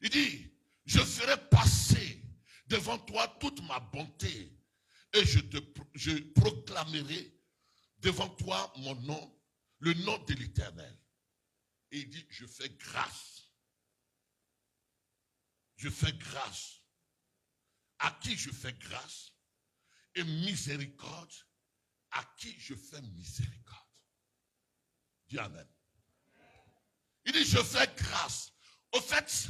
Il dit, je ferai passer devant toi toute ma bonté et je proclamerai devant toi mon nom, le nom de l'Éternel. Et il dit, je fais grâce. Je fais grâce. À qui je fais grâce? Et miséricorde, à qui je fais miséricorde. Dis Amen. Il dit, je fais grâce. Au fait,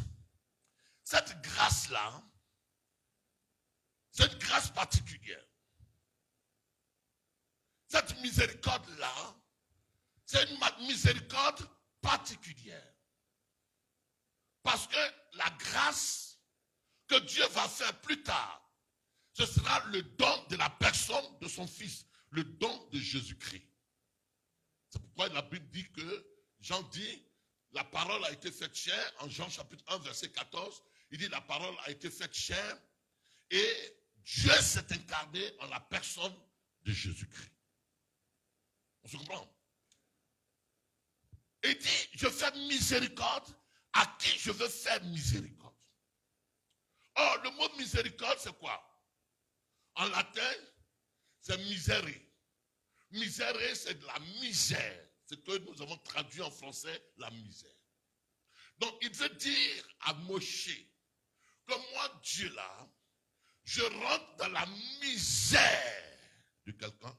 cette grâce-là, c'est une grâce particulière. Cette miséricorde-là, c'est une miséricorde particulière. Parce que la grâce que Dieu va faire plus tard, ce sera le don de la personne de son Fils, le don de Jésus-Christ. C'est pourquoi la Bible dit que, Jean dit, la parole a été faite chair, en Jean chapitre 1, verset 14, il dit la parole a été faite chair et Dieu s'est incarné en la personne de Jésus-Christ. On se comprend? Il dit, je fais miséricorde à qui je veux faire miséricorde. Or, le mot miséricorde, c'est quoi? En latin, c'est misere. Misere, c'est de la misère. C'est que nous avons traduit en français la misère. Donc, il veut dire à Moshe que moi, Dieu là, je rentre dans la misère de quelqu'un.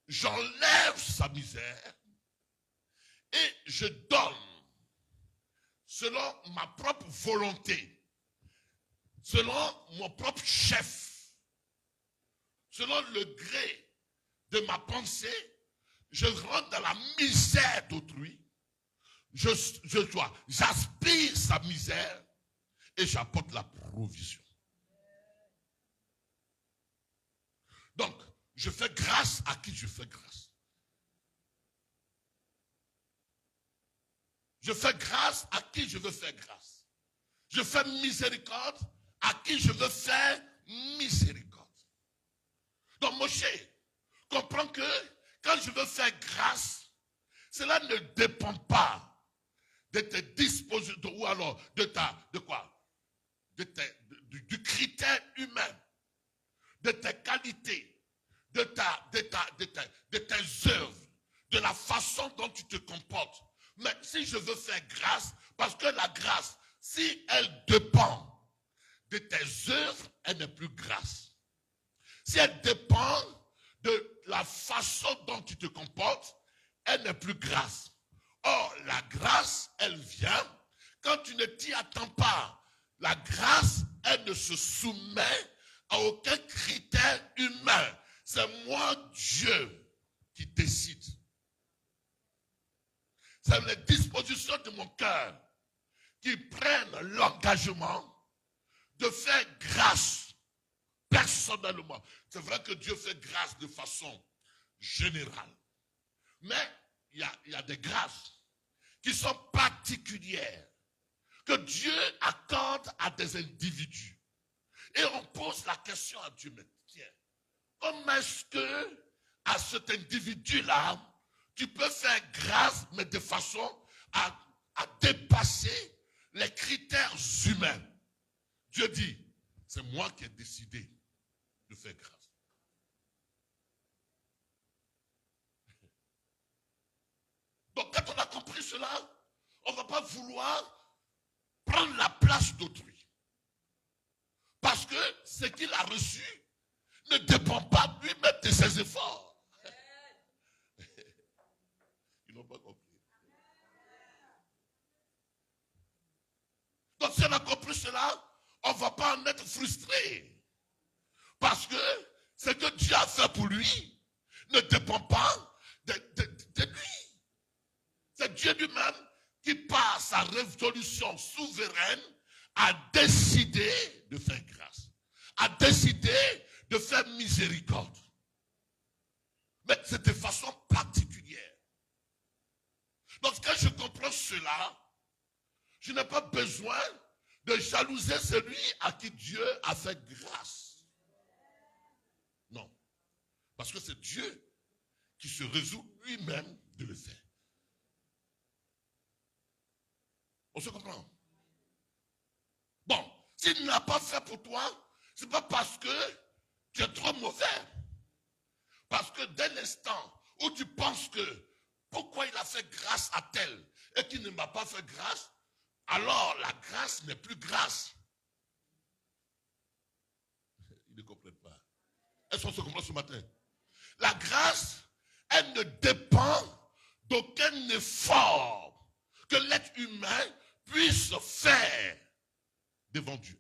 J'enlève sa misère et je donne selon ma propre volonté, selon mon propre chef, selon le gré de ma pensée, je rentre dans la misère d'autrui, j'aspire sa misère et j'apporte la provision. Donc, je fais grâce à qui je fais grâce. Je fais grâce à qui je veux faire grâce. Je fais miséricorde à qui je veux faire miséricorde. Donc Moshe comprend que quand je veux faire grâce, cela ne dépend pas de tes dispositions ou alors du critère humain, de tes qualités, de tes œuvres, de la façon dont tu te comportes. Mais si je veux faire grâce, parce que la grâce, si elle dépend de tes œuvres, elle n'est plus grâce. Si elle dépend de la façon dont tu te comportes, elle n'est plus grâce. Or, la grâce, elle vient quand tu ne t'y attends pas. La grâce, elle ne se soumet à aucun critère humain. C'est moi, Dieu, qui décide. C'est les dispositions de mon cœur qui prennent l'engagement de faire grâce personnellement. C'est vrai que Dieu fait grâce de façon générale. Mais il y a des grâces qui sont particulières, que Dieu accorde à des individus. Et on pose la question à Dieu, mais tiens, comment est-ce que à cet individu-là, tu peux faire grâce, mais de façon à dépasser les critères humains? Dieu dit, c'est moi qui ai décidé de faire grâce. Donc quand on a compris cela, on ne va pas vouloir prendre la place d'autrui. Parce que ce qu'il a reçu ne dépend pas lui-même de ses efforts. Ils n'ont pas compris. Donc si on a compris cela, on ne va pas en être frustré. Parce que ce que Dieu a fait pour lui ne dépend pas de lui. C'est Dieu lui-même qui, par sa résolution souveraine, a décidé de faire grâce, a décidé de faire miséricorde. Mais c'est de façon particulière. Donc quand je comprends cela, je n'ai pas besoin de jalouser celui à qui Dieu a fait grâce. Non. Parce que c'est Dieu qui se résout lui-même de le faire. On se comprend? Bon, s'il ne l'a pas fait pour toi, ce n'est pas parce que tu es trop mauvais. Parce que dès l'instant où tu penses que pourquoi il a fait grâce à tel et qu'il ne m'a pas fait grâce, alors la grâce n'est plus grâce. Ils ne comprennent pas. Est-ce qu'on se comprend ce matin? La grâce, elle ne dépend d'aucun effort que l'être humain puisse faire devant Dieu.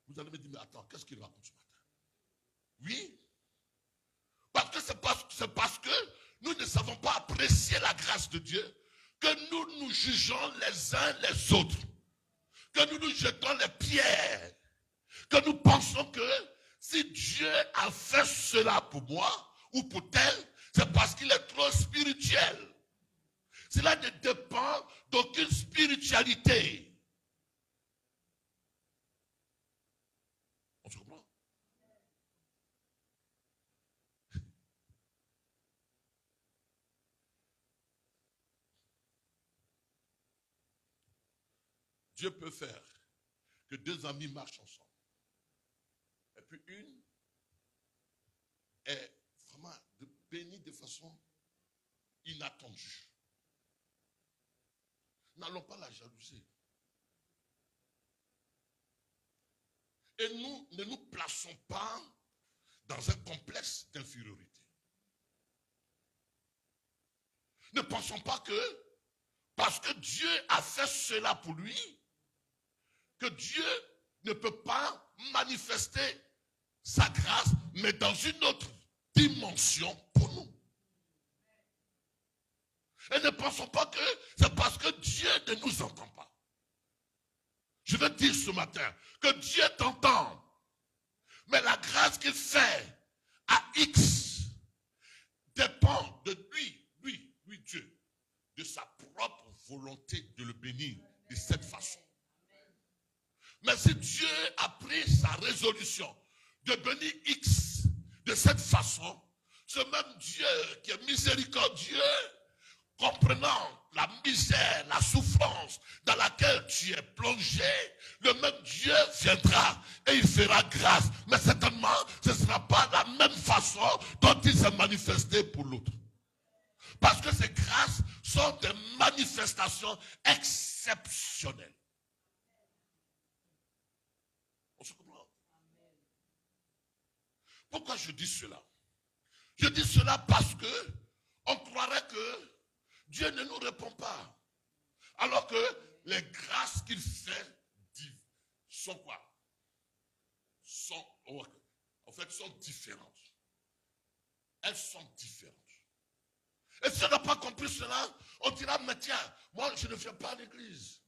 Vous allez me dire, mais attends, qu'est-ce qu'il raconte ce matin? Oui, parce que c'est parce que nous ne savons pas apprécier la grâce de Dieu que nous nous jugeons les uns les autres, que nous nous jetons les pierres, que nous pensons que si Dieu a fait cela pour moi ou pour tel, c'est parce qu'il est trop spirituel. Cela ne dépend d'aucune spiritualité. On se comprend? Dieu peut faire que deux amis marchent ensemble. Et puis une est vraiment bénie de façon inattendue. N'allons pas la jalouser. Et nous ne nous plaçons pas dans un complexe d'infériorité. Ne pensons pas que parce que Dieu a fait cela pour lui, que Dieu ne peut pas manifester sa grâce, mais dans une autre dimension pour nous. Et ne pensons pas que c'est parce que Dieu ne nous entend pas. Je veux dire ce matin que Dieu t'entend, mais la grâce qu'il fait à X dépend de lui, Dieu, de sa propre volonté de le bénir de cette façon. Mais si Dieu a pris sa résolution de bénir X de cette façon, ce même Dieu qui est miséricordieux, comprenant la misère, la souffrance dans laquelle tu es plongé, le même Dieu viendra et il fera grâce. Mais certainement, ce ne sera pas la même façon dont il s'est manifesté pour l'autre. Parce que ces grâces sont des manifestations exceptionnelles. On se comprend? Pourquoi je dis cela? Je dis cela parce que on croirait que Dieu ne nous répond pas. Alors que les grâces qu'il fait sont quoi? Sont différentes. Elles sont différentes. Et si on n'a pas compris cela, on dira, mais tiens, moi je ne viens pas à l'église.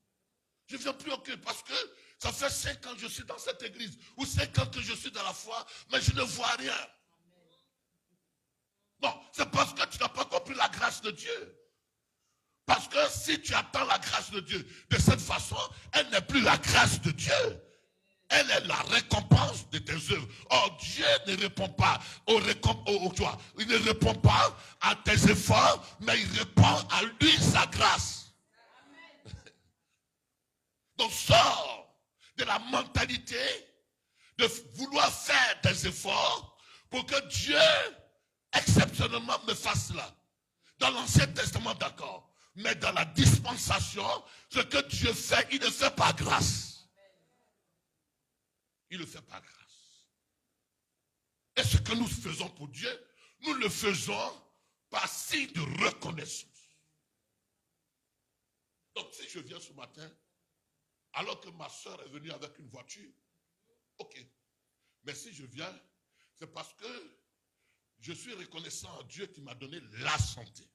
Je ne viens plus au culte parce que ça fait 5 ans que je suis dans cette église, ou 5 ans que je suis dans la foi, mais je ne vois rien. Non, c'est parce que tu n'as pas compris la grâce de Dieu. Parce que si tu attends la grâce de Dieu de cette façon, elle n'est plus la grâce de Dieu. Elle est la récompense de tes œuvres. Or, Dieu ne répond pas il ne répond pas à tes efforts, mais il répond à lui sa grâce. Donc, sors de la mentalité de vouloir faire des efforts pour que Dieu, exceptionnellement, me fasse cela. Dans l'Ancien Testament, d'accord. Mais dans la dispensation, ce que Dieu fait, il ne fait pas grâce. Il ne le fait pas grâce. Et ce que nous faisons pour Dieu, nous le faisons par signe de reconnaissance. Donc si je viens ce matin, alors que ma soeur est venue avec une voiture, ok. Mais si je viens, c'est parce que je suis reconnaissant à Dieu qui m'a donné la santé.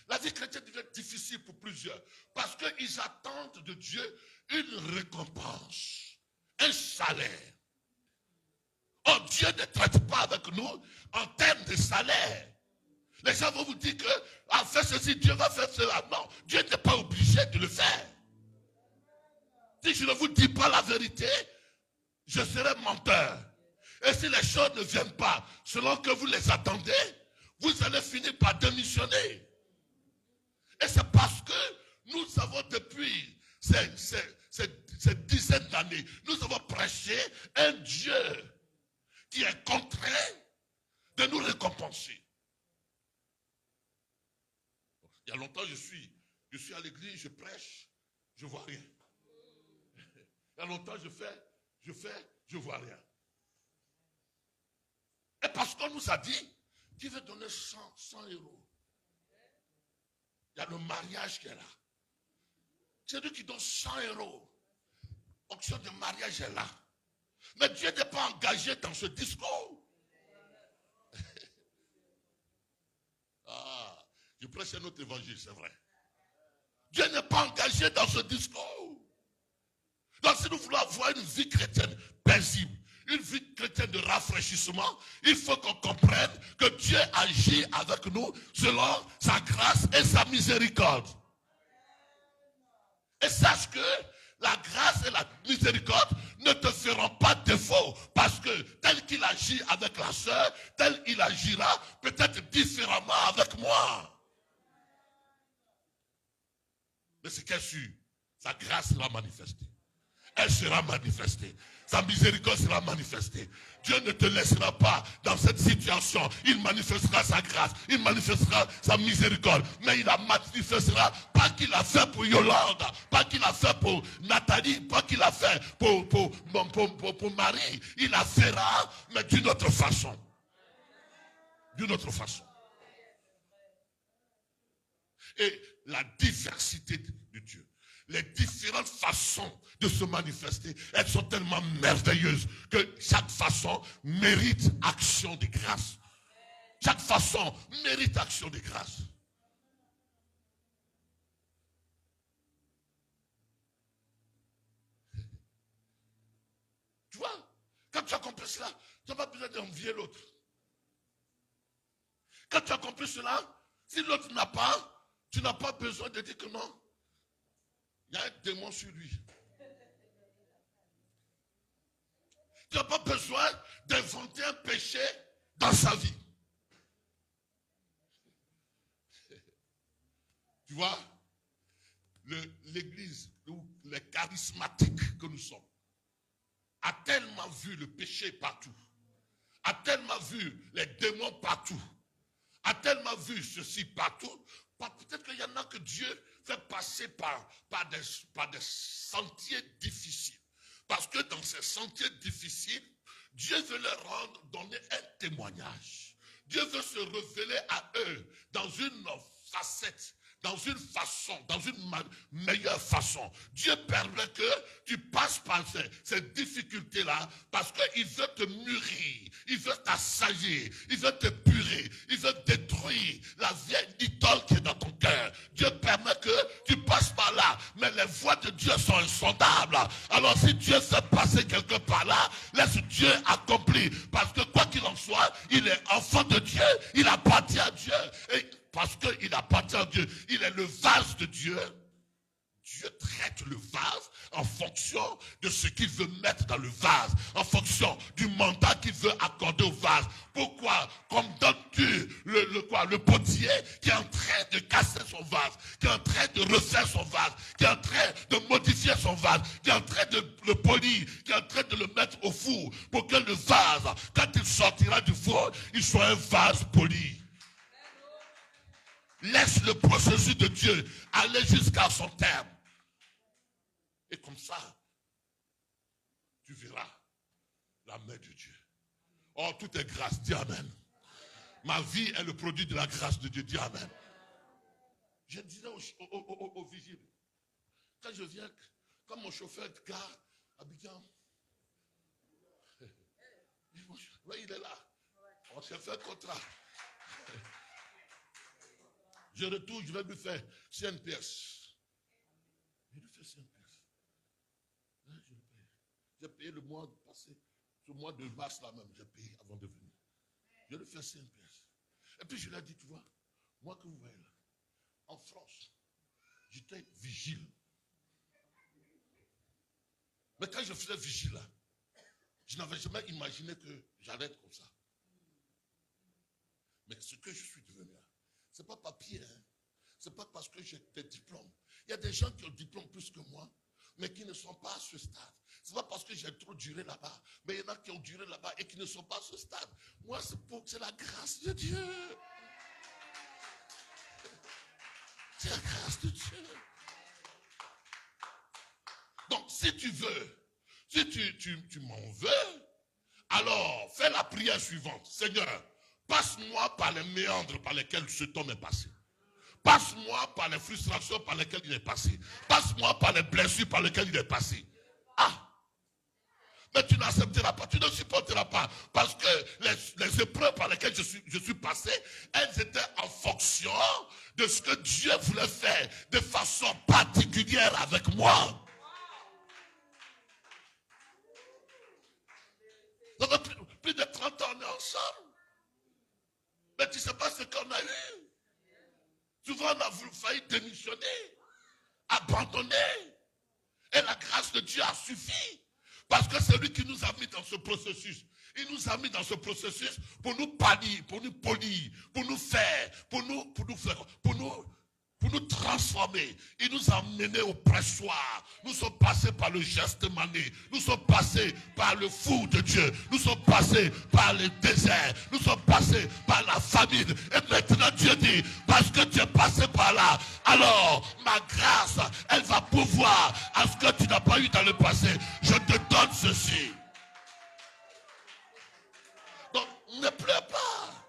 La vie chrétienne devient difficile pour plusieurs parce qu'ils attendent de Dieu une récompense, un salaire. Oh, Dieu ne traite pas avec nous en termes de salaire. Les gens vont vous dire que fait ceci, Dieu va faire cela. Non, Dieu n'est pas obligé de le faire. Si je ne vous dis pas la vérité, je serai menteur. Et si les choses ne viennent pas selon que vous les attendez, vous allez finir par démissionner. Et c'est parce que nous avons depuis ces dizaines d'années, nous avons prêché un Dieu qui est contraint de nous récompenser. Il y a longtemps, je suis à l'église, je prêche, je ne vois rien. Il y a longtemps, je ne vois rien. Et parce qu'on nous a dit qu'il veut donner 100 euros. Il y a le mariage qui est là. C'est lui qui donne 100 euros. Option de mariage est là. Mais Dieu n'est pas engagé dans ce discours. Je prêche un autre évangile, c'est vrai. Dieu n'est pas engagé dans ce discours. Donc si nous voulons avoir une vie chrétienne paisible, une vie chrétienne de rafraîchissement, il faut qu'on comprenne que Dieu agit avec nous selon sa grâce et sa miséricorde. Et sache que la grâce et la miséricorde ne te feront pas défaut, parce que tel qu'il agit avec la sœur, tel il agira peut-être différemment avec moi. qu'est sûr, sa grâce sera manifestée. Elle sera manifestée. Sa miséricorde sera manifestée. Dieu ne te laissera pas dans cette situation. Il manifestera sa grâce. Il manifestera sa miséricorde. Mais il la manifestera pas qu'il a fait pour Yolande. Pas qu'il a fait pour Nathalie. Pas qu'il a fait pour Marie. Il la fera, mais d'une autre façon. D'une autre façon. Et la diversité de Dieu. Les différentes façons de se manifester, elles sont tellement merveilleuses que chaque façon mérite action de grâce. Chaque façon mérite action de grâce. Tu vois, quand tu as compris cela, tu n'as pas besoin d'envier l'autre. Quand tu as compris cela, si l'autre n'a pas, tu n'as pas besoin de dire que non. Il y a un démon sur lui. Tu n'as pas besoin d'inventer un péché dans sa vie. Tu vois, l'église, ou les charismatiques que nous sommes, a tellement vu le péché partout, a tellement vu les démons partout, a tellement vu ceci partout. Peut-être qu'il y en a que Dieu fait passer par des sentiers difficiles. Parce que dans ces sentiers difficiles, Dieu veut leur donner un témoignage. Dieu veut se révéler à eux dans une facette, dans une façon, dans une meilleure façon. Dieu permet que tu passes par ces difficultés-là parce qu'il veut te mûrir, il veut t'assagir, il veut te purer, il veut détruire la vieille idole qui est dans ton cœur. Dieu permet que tu passes par là, mais les voies de Dieu sont insondables. Alors si Dieu fait passer quelque part là, laisse Dieu accomplir. Parce que quoi qu'il en soit, il est enfant de Dieu, il appartient à Dieu. Et parce qu'il appartient à Dieu, il est le vase de Dieu. Dieu traite le vase en fonction de ce qu'il veut mettre dans le vase, en fonction du mandat qu'il veut accorder au vase. Pourquoi? Comme donnes-tu le potier qui est en train de casser son vase, qui est en train de refaire son vase, qui est en train de modifier son vase, qui est en train de le polir, qui est en train de le mettre au four, pour que le vase, quand il sortira du four, il soit un vase poli. Laisse le processus de Dieu aller jusqu'à son terme. Et comme ça, tu verras la main de Dieu. Oh, tout est grâce. Dis Amen. Ma vie est le produit de la grâce de Dieu. Dis Amen. Je disais au vigile, quand je viens, quand mon chauffeur de gare à Abidjan, il est là. On s'est fait contrat. Je retourne, je vais lui faire CNPS. Je lui fais CNPS. J'ai payé le mois passé, ce mois de mars là même, j'ai payé avant de venir. Je lui fais CNPS. Et puis je lui ai dit, tu vois, moi que vous voyez là, en France, j'étais vigile. Mais quand je faisais vigile là, je n'avais jamais imaginé que j'allais être comme ça. Mais ce que je suis devenu là, ce n'est pas papier, hein. Ce n'est pas parce que j'ai des diplômes. Il y a des gens qui ont des diplômes plus que moi, mais qui ne sont pas à ce stade. Ce n'est pas parce que j'ai trop duré là-bas, mais il y en a qui ont duré là-bas et qui ne sont pas à ce stade. Moi, c'est la grâce de Dieu. C'est la grâce de Dieu. Donc, si tu veux, si tu m'en veux, alors fais la prière suivante. Seigneur, passe-moi par les méandres par lesquels cet homme est passé. Passe-moi par les frustrations par lesquelles il est passé. Passe-moi par les blessures par lesquelles il est passé. Ah! Mais tu n'accepteras pas, tu ne supporteras pas. Parce que les épreuves par lesquelles je suis passé, elles étaient en fonction de ce que Dieu voulait faire de façon particulière avec moi. Ça fait plus de 30 ans, on est ensemble. Mais tu ne sais pas ce qu'on a eu. Souvent, on a failli démissionner, abandonner. Et la grâce de Dieu a suffi. Parce que c'est lui qui nous a mis dans ce processus. Il nous a mis dans ce processus pour nous pâlir, pour nous polir, pour nous faire, pour nous pour nous transformer. Il nous a menés au pressoir. Nous sommes passés par le Gethsémani. Nous sommes passés par le four de Dieu. Nous sommes passés par le désert. Nous sommes passés par la famine. Et maintenant Dieu dit, parce que tu es passé par là, alors ma grâce, elle va pouvoir à ce que tu n'as pas eu dans le passé. Je te donne ceci. Donc ne pleure pas.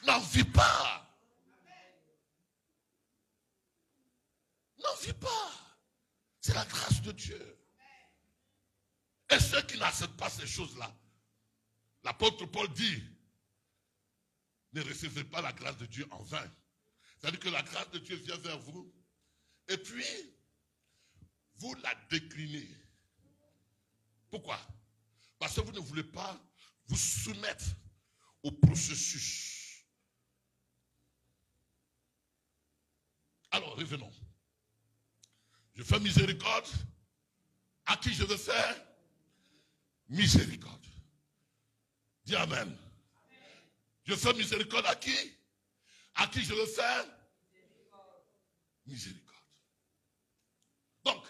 N'en vis pas. N'en vis pas. C'est la grâce de Dieu. Et ceux qui n'acceptent pas ces choses-là, l'apôtre Paul dit, ne recevez pas la grâce de Dieu en vain. C'est-à-dire que la grâce de Dieu vient vers vous, et puis, vous la déclinez. Pourquoi? Parce que vous ne voulez pas vous soumettre au processus. Alors, revenons. Je fais miséricorde. À qui je veux faire miséricorde. Dis Amen. Je fais miséricorde à qui? À qui je veux faire miséricorde. Donc,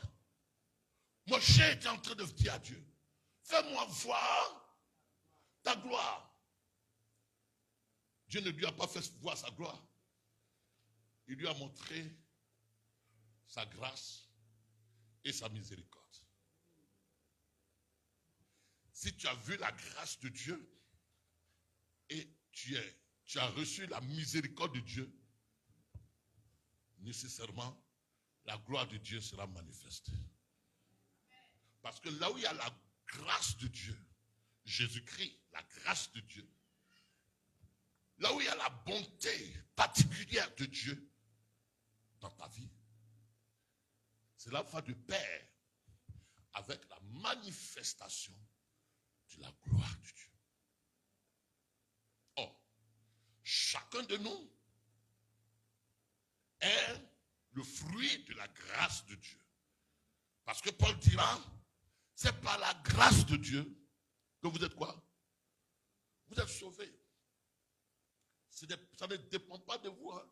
Moïse était en train de dire à Dieu, fais-moi voir ta gloire. Dieu ne lui a pas fait voir sa gloire. Il lui a montré sa grâce et sa miséricorde. Si tu as vu la grâce de Dieu et tu as reçu la miséricorde de Dieu, nécessairement, la gloire de Dieu sera manifestée. Parce que là où il y a la grâce de Dieu, Jésus-Christ, la grâce de Dieu, là où il y a la bonté particulière de Dieu dans ta vie, cela va de pair avec la manifestation de la gloire de Dieu. Or, chacun de nous est le fruit de la grâce de Dieu. Parce que Paul dira, c'est par la grâce de Dieu que vous êtes quoi? Vous êtes sauvés. Ça ne dépend pas de vous. Hein?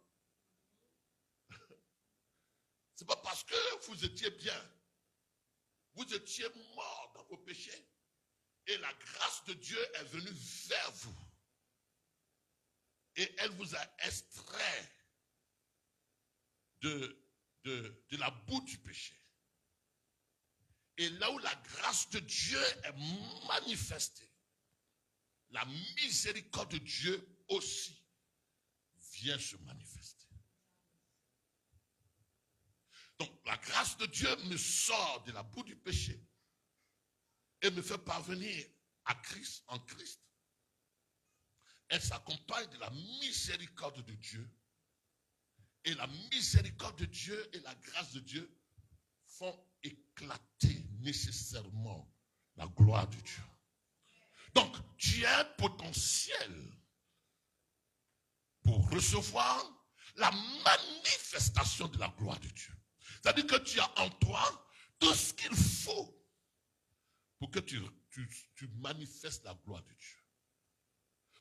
Ce n'est pas parce que vous étiez bien. Vous étiez mort dans vos péchés. Et la grâce de Dieu est venue vers vous. Et elle vous a extrait de la boue du péché. Et là où la grâce de Dieu est manifestée, la miséricorde de Dieu aussi vient se manifester. Donc la grâce de Dieu me sort de la boue du péché et me fait parvenir à Christ, en Christ. Elle s'accompagne de la miséricorde de Dieu. Et la miséricorde de Dieu et la grâce de Dieu font éclater nécessairement la gloire de Dieu. Donc, tu as un potentiel pour recevoir la manifestation de la gloire de Dieu. C'est-à-dire que tu as en toi tout ce qu'il faut pour que tu manifestes la gloire de Dieu.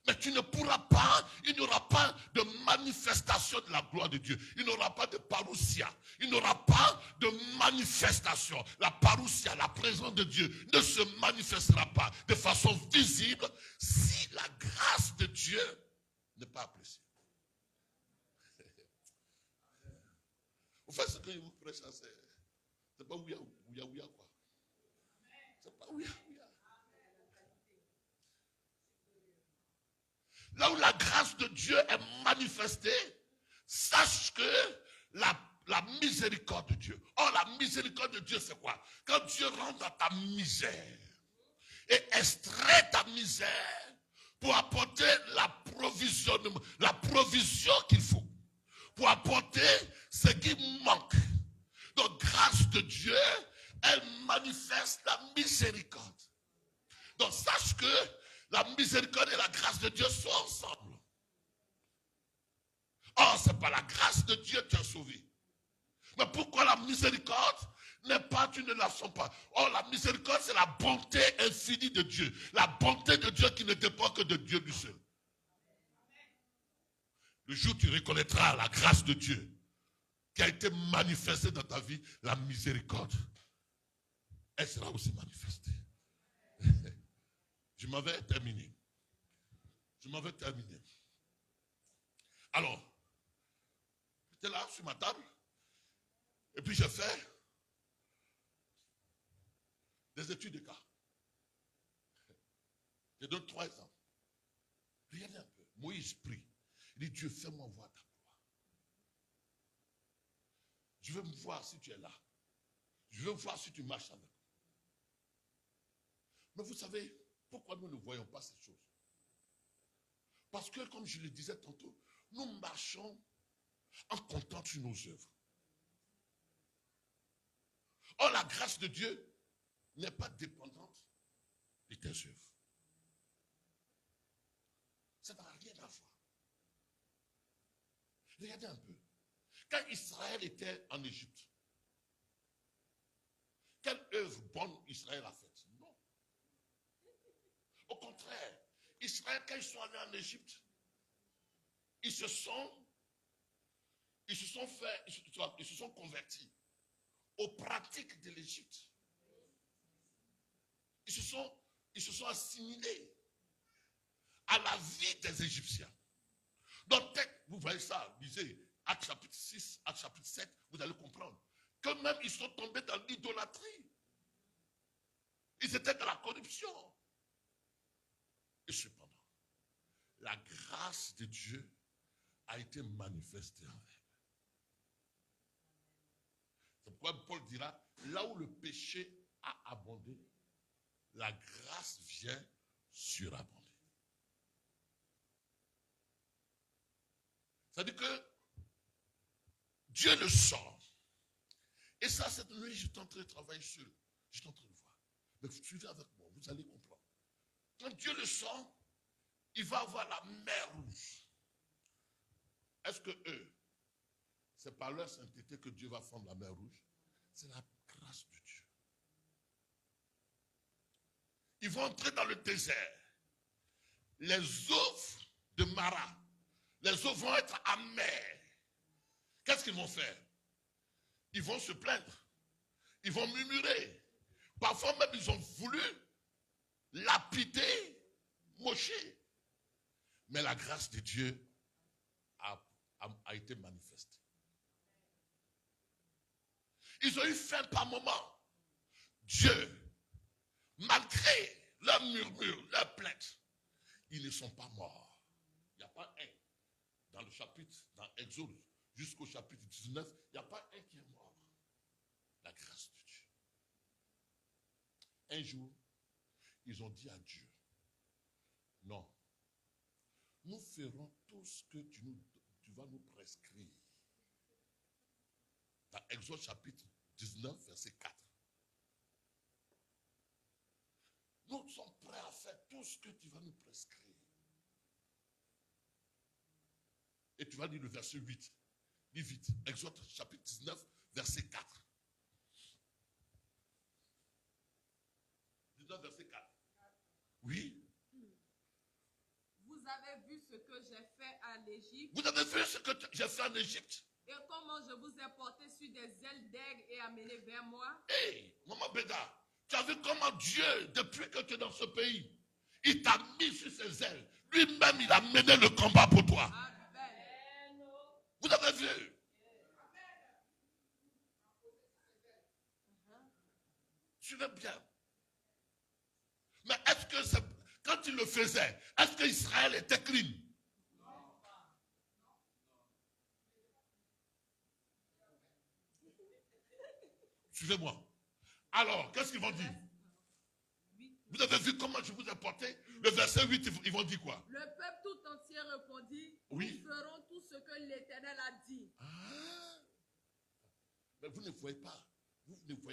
Mais tu ne pourras pas, il n'y aura pas de manifestation de la gloire de Dieu. Il n'y aura pas de parousia. Il n'y aura pas de manifestation. La parousia, la présence de Dieu ne se manifestera pas de façon visible si la grâce de Dieu n'est pas appréciée. Vous faites ce que je vous prêche, c'est pas ouya quoi. C'est pas ouya. Là où la grâce de Dieu est manifestée, sache que la miséricorde de Dieu. Or, la miséricorde de Dieu, c'est quoi? Quand Dieu rentre dans ta misère et extrait ta misère pour apporter la provision qu'il faut, pour apporter ce qui manque. Donc, grâce de Dieu, elle manifeste la miséricorde. Donc, sache que la miséricorde et la grâce de Dieu sont ensemble. Or, c'est par la grâce de Dieu que tu es sauvé. Mais pourquoi la miséricorde n'est pas, tu ne la sens pas? Or, la miséricorde, c'est la bonté infinie de Dieu. La bonté de Dieu qui ne dépend que de Dieu lui seul. Le jour où tu reconnaîtras la grâce de Dieu, qui a été manifestée dans ta vie, la miséricorde, elle sera aussi manifestée. Je m'avais terminé. Alors, j'étais là sur ma table, et puis j'ai fait des études de cas. Je donne 3 ans. Regardez un peu. Moïse prie. Il dit, Dieu, fais-moi voir ta gloire. Je veux me voir si tu es là. Je veux voir si tu marches avec moi. Mais vous savez, pourquoi nous ne voyons pas ces choses? Parce que, comme je le disais tantôt, nous marchons en comptant sur nos œuvres. Or, la grâce de Dieu n'est pas dépendante de tes œuvres. Ça n'a rien à voir. Regardez un peu. Quand Israël était en Égypte, quelle œuvre bonne Israël a faite? Non. Au contraire, Israël, quand ils sont allés en Égypte, ils se sont convertis aux pratiques de l'Égypte. Ils se sont assimilés à la vie des Égyptiens. Donc, vous voyez ça, lisez Actes chapitre 6, Actes chapitre 7, vous allez comprendre que même ils sont tombés dans l'idolâtrie. Ils étaient dans la corruption. Et cependant, la grâce de Dieu a été manifestée en elle. C'est pourquoi Paul dira, là où le péché a abondé, la grâce vient surabonder. C'est-à-dire que Dieu le sent. Et ça, cette nuit, je suis en train de travailler sur. Je suis en train de voir. Mais vous suivez avec moi, vous allez comprendre. Quand Dieu le sent, il va avoir la mer rouge. Est-ce que eux, c'est par leur sainteté que Dieu va fendre la mer rouge? C'est la grâce de Dieu. Ils vont entrer dans le désert. Les eaux de Mara, les eaux vont être amères. Qu'est-ce qu'ils vont faire? Ils vont se plaindre. Ils vont murmurer. Parfois même, ils ont voulu lapider Moïse. Mais la grâce de Dieu a été manifestée. Ils ont eu faim par moment. Dieu, malgré leurs murmures, leurs plaintes, ils ne sont pas morts. Il n'y a pas un. Dans le chapitre, dans Exode, jusqu'au chapitre 19, il n'y a pas un qui est mort. La grâce de Dieu. Un jour, ils ont dit à Dieu, non, nous ferons tout ce que tu vas nous prescrire. Dans Exode chapitre 19, verset 4. Nous sommes prêts à faire tout ce que tu vas nous prescrire. Et tu vas lire le verset 8. Lis vite. Exode chapitre 19, verset 4. 19, verset 4. Oui. Vous avez vu ce que j'ai fait à l'Égypte. Vous avez vu ce que j'ai fait en Égypte. Et comment je vous ai porté sur des ailes d'aigle et amené vers moi. Hey, Maman Béda, tu as vu comment Dieu, depuis que tu es dans ce pays, il t'a mis sur ses ailes. Lui-même, il a mené le combat pour toi. Amen. Vous avez vu? Suivez bien. Mais est-ce que quand il le faisait, est-ce qu'Israël était clean? Suivez-moi. Alors, qu'est-ce qu'ils vont dire? Vous avez vu comment je vous ai porté? Le verset 8, ils vont dire quoi? Le peuple tout entier répondit, oui. Nous ferons tout ce que l'Éternel a dit. Ah. Mais vous ne voyez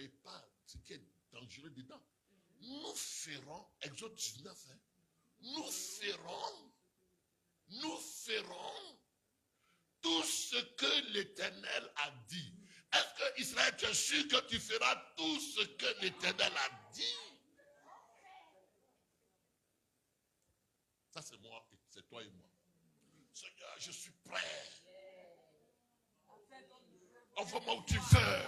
pas ce qui est dangereux dedans. Nous ferons, Exode 19, hein, nous ferons tout ce que l'Éternel a dit. Est-ce que Israël, tu es sûr que tu feras tout ce que l'Éternel a dit? Ça, c'est moi, c'est toi et moi. Seigneur, je suis prêt. Envoie-moi où tu veux.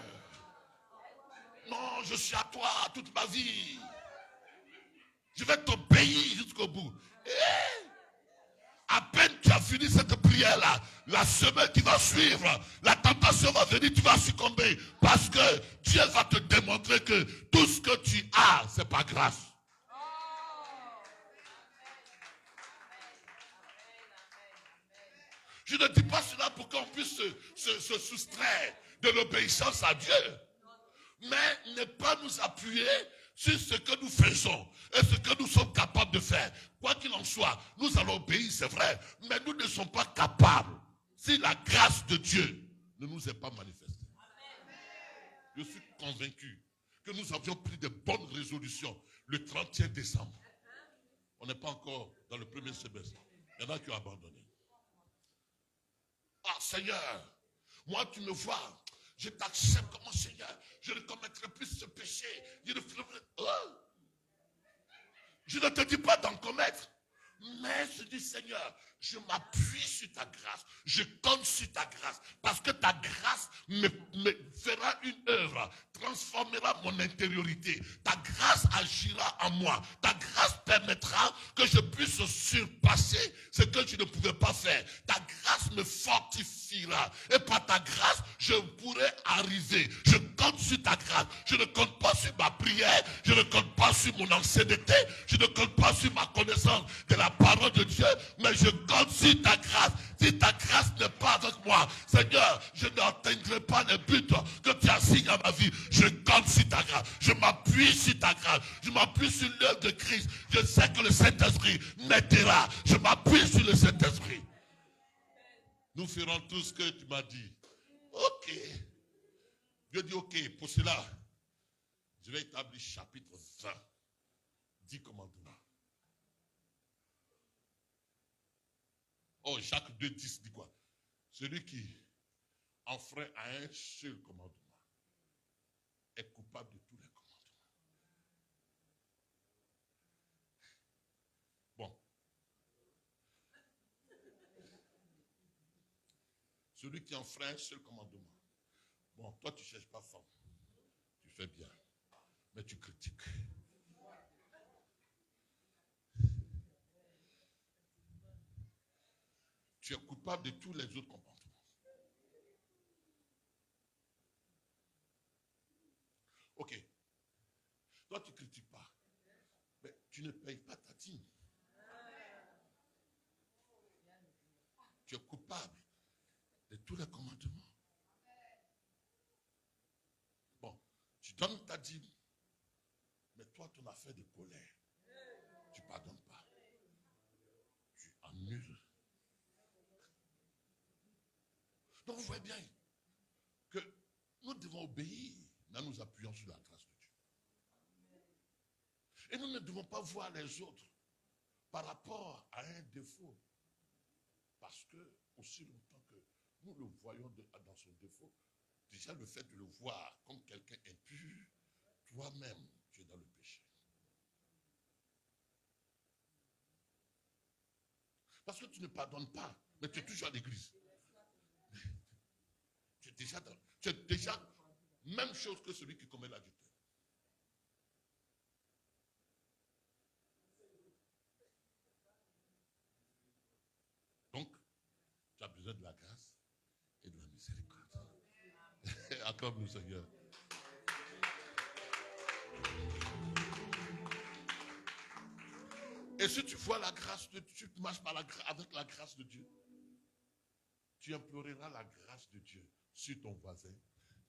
Non, je suis à toi toute ma vie. Je vais t'obéir jusqu'au bout. Et à peine tu as fini cette prière-là, la semaine qui va suivre, la tentation va venir, tu vas succomber. Parce que Dieu va te démontrer que tout ce que tu as, c'est par grâce. Je ne dis pas cela pour qu'on puisse se soustraire de l'obéissance à Dieu. Mais ne pas nous appuyer sur ce que nous faisons et ce que nous sommes capables de faire. Quoi qu'il en soit, nous allons obéir, c'est vrai, mais nous ne sommes pas capables si la grâce de Dieu ne nous est pas manifestée. Je suis convaincu que nous avions pris de bonnes résolutions le 31 décembre. On n'est pas encore dans le premier semestre. Il y en a qui ont abandonné. Ah Seigneur, moi tu me vois, je t'accepte comme mon Seigneur. Je ne commettrai plus ce péché. Je ne te dis pas d'en commettre. Mais je dis Seigneur, je m'appuie sur ta grâce. Je compte sur ta grâce. Parce que ta grâce me fera une œuvre. Transformera mon intériorité. Ta grâce agira en moi. Ta grâce permettra que je puisse surpasser ce que je ne pouvais pas faire. Ta grâce me fortifiera. Et par ta grâce, je pourrai arriver. Je compte sur ta grâce. Je ne compte pas sur ma prière. Je ne compte pas sur mon ancienneté. Je ne compte pas sur ma connaissance de la parole de Dieu. Mais je compte sur ta grâce. Si ta grâce n'est pas avec moi, Seigneur, je n'atteindrai pas le but que tu as signé à ma vie. Je compte sur ta grâce. Je m'appuie sur ta grâce. Je m'appuie sur l'œuvre de Christ. Je sais que le Saint-Esprit m'aidera. Je m'appuie sur le Saint-Esprit. Nous ferons tout ce que tu m'as dit. Ok. Dieu dit ok. Pour cela, je vais établir chapitre 20. 10 commandements. Oh, Jacques 2, 10 dit quoi? Celui qui enfreint à un seul commandement est coupable de tous les commandements. Bon. Celui qui enfreint un seul commandement. Bon, toi tu ne cherches pas femme. Tu fais bien. Mais tu critiques. Tu es coupable de tous les autres comportements. Ok. Toi, tu ne critiques pas. Mais tu ne payes pas ta dîme. Tu es coupable de tous les commandements. Bon, tu donnes ta dîme. Mais toi, ton affaire de colère, tu ne pardonnes pas. Tu annules. Donc, vous voyez bien que nous devons obéir en nous appuyant sur la grâce de Dieu. Et nous ne devons pas voir les autres par rapport à un défaut. Parce que, aussi longtemps que nous le voyons dans son défaut, déjà le fait de le voir comme quelqu'un impur, toi-même, tu es dans le péché. Parce que tu ne pardonnes pas, mais tu es toujours à l'église. Tu es déjà même chose que celui qui commet l'adultère. Donc, tu as besoin de la grâce et de la miséricorde. Acclame-nous, Seigneur. Et si tu vois la grâce de Dieu, tu marches avec la grâce de Dieu, tu imploreras la grâce de Dieu sur ton voisin.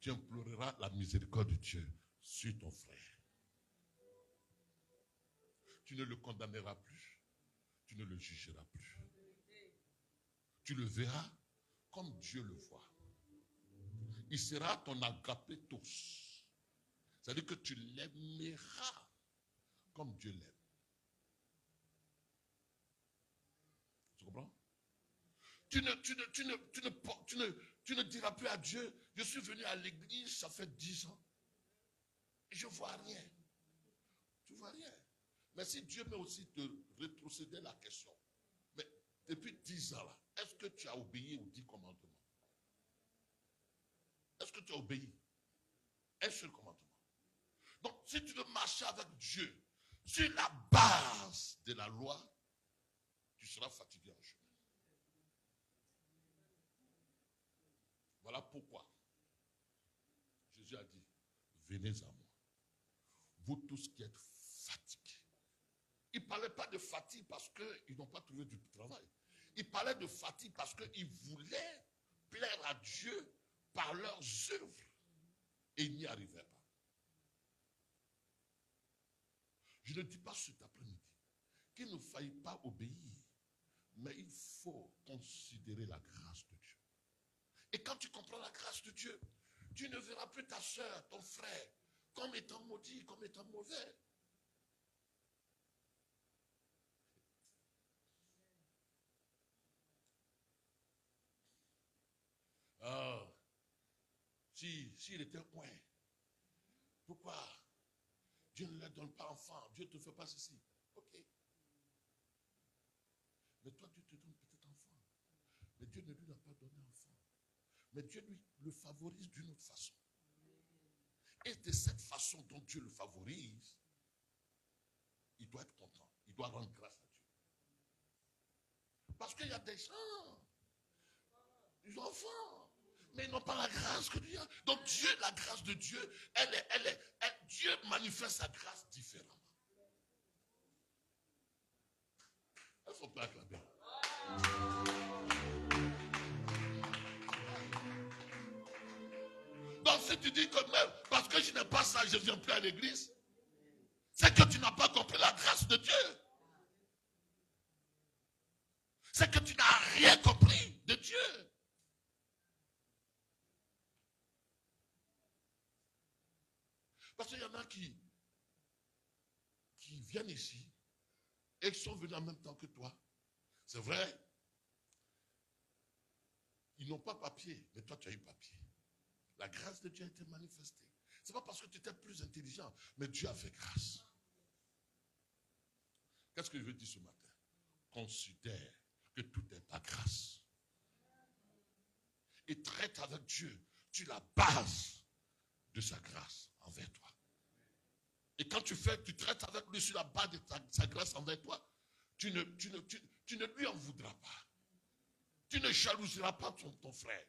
Tu imploreras la miséricorde de Dieu sur ton frère. Tu ne le condamneras plus. Tu ne le jugeras plus. Tu le verras comme Dieu le voit. Il sera ton agapétos. C'est-à-dire que tu l'aimeras comme Dieu l'aime. Tu comprends? Tu ne diras plus à Dieu, je suis venu à l'église, ça fait 10 ans. Et je ne vois rien. Tu ne vois rien. Mais si Dieu met aussi te rétrocéder la question, mais depuis 10 ans là, est-ce que tu as obéi aux 10 commandements? Est-ce que tu as obéi. Un seul commandement. Donc, si tu veux marcher avec Dieu sur la base de la loi, tu seras fatigué en chemin. Voilà pourquoi Jésus a dit, venez à moi, vous tous qui êtes fatigués. Il ne parlait pas de fatigue parce qu'ils n'ont pas trouvé du travail. Il parlait de fatigue parce qu'ils voulaient plaire à Dieu par leurs œuvres. Et ils n'y arrivaient pas. Je ne dis pas cet après-midi qu'il ne faille pas obéir, mais il faut considérer la grâce de Dieu. Et quand tu comprends la grâce de Dieu, tu ne verras plus ta soeur, ton frère, comme étant maudit, comme étant mauvais. Ah, s'il était loin, pourquoi Dieu ne leur donne pas enfant, Dieu ne te fait pas ceci? Ok. Mais toi, Dieu te donne peut-être enfant. Mais Dieu ne lui a pas donné enfant. Mais Dieu lui le favorise d'une autre façon. Et de cette façon dont Dieu le favorise, il doit être content. Il doit rendre grâce à Dieu. Parce qu'il y a des gens, ils ont enfants, mais ils n'ont pas la grâce que Dieu a. Donc Dieu, la grâce de Dieu, Dieu manifeste sa grâce différemment. Il ne faut pas acclamer. Donc si tu dis que même, parce que je n'ai pas ça, je ne viens plus à l'église, c'est que tu n'as pas compris la grâce de Dieu. C'est que tu n'as rien compris de Dieu. Parce qu'il y en a qui viennent ici et qui sont venus en même temps que toi. C'est vrai. Ils n'ont pas papier, mais toi tu as eu papier. La grâce de Dieu a été manifestée. Ce n'est pas parce que tu étais plus intelligent, mais Dieu a fait grâce. Qu'est-ce que je veux dire ce matin? Considère que tout est par grâce. Et traite avec Dieu sur la base de sa grâce envers toi. Et quand tu traites avec lui sur la base de sa grâce envers toi, tu ne lui en voudras pas. Tu ne jalouseras pas ton frère.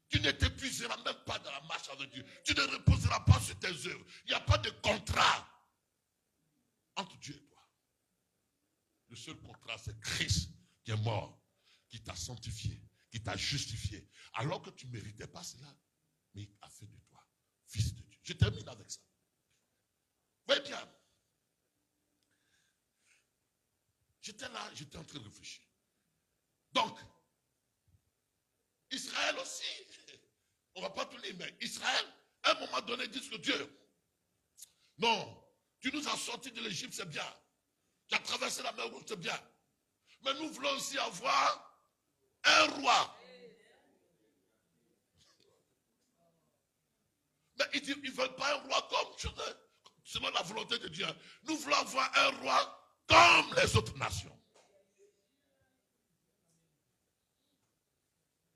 Tu ne t'épuiseras même pas dans la marche avec Dieu. Tu ne reposeras pas sur tes œuvres. Il n'y a pas de contrat entre Dieu et toi. Le seul contrat, c'est Christ qui est mort, qui t'a sanctifié, qui t'a justifié. Alors que tu ne méritais pas cela, mais il a fait de toi fils de Dieu. Je termine avec ça. Voyez bien. J'étais là, j'étais en train de réfléchir. Donc, Israël aussi, on ne va pas tout lire, mais Israël, à un moment donné, dit que Dieu, non, tu nous as sortis de l'Égypte, c'est bien. Tu as traversé la mer Rouge, c'est bien. Mais nous voulons aussi avoir un roi. Mais ils ne veulent pas un roi comme selon la volonté de Dieu. Nous voulons avoir un roi comme les autres nations.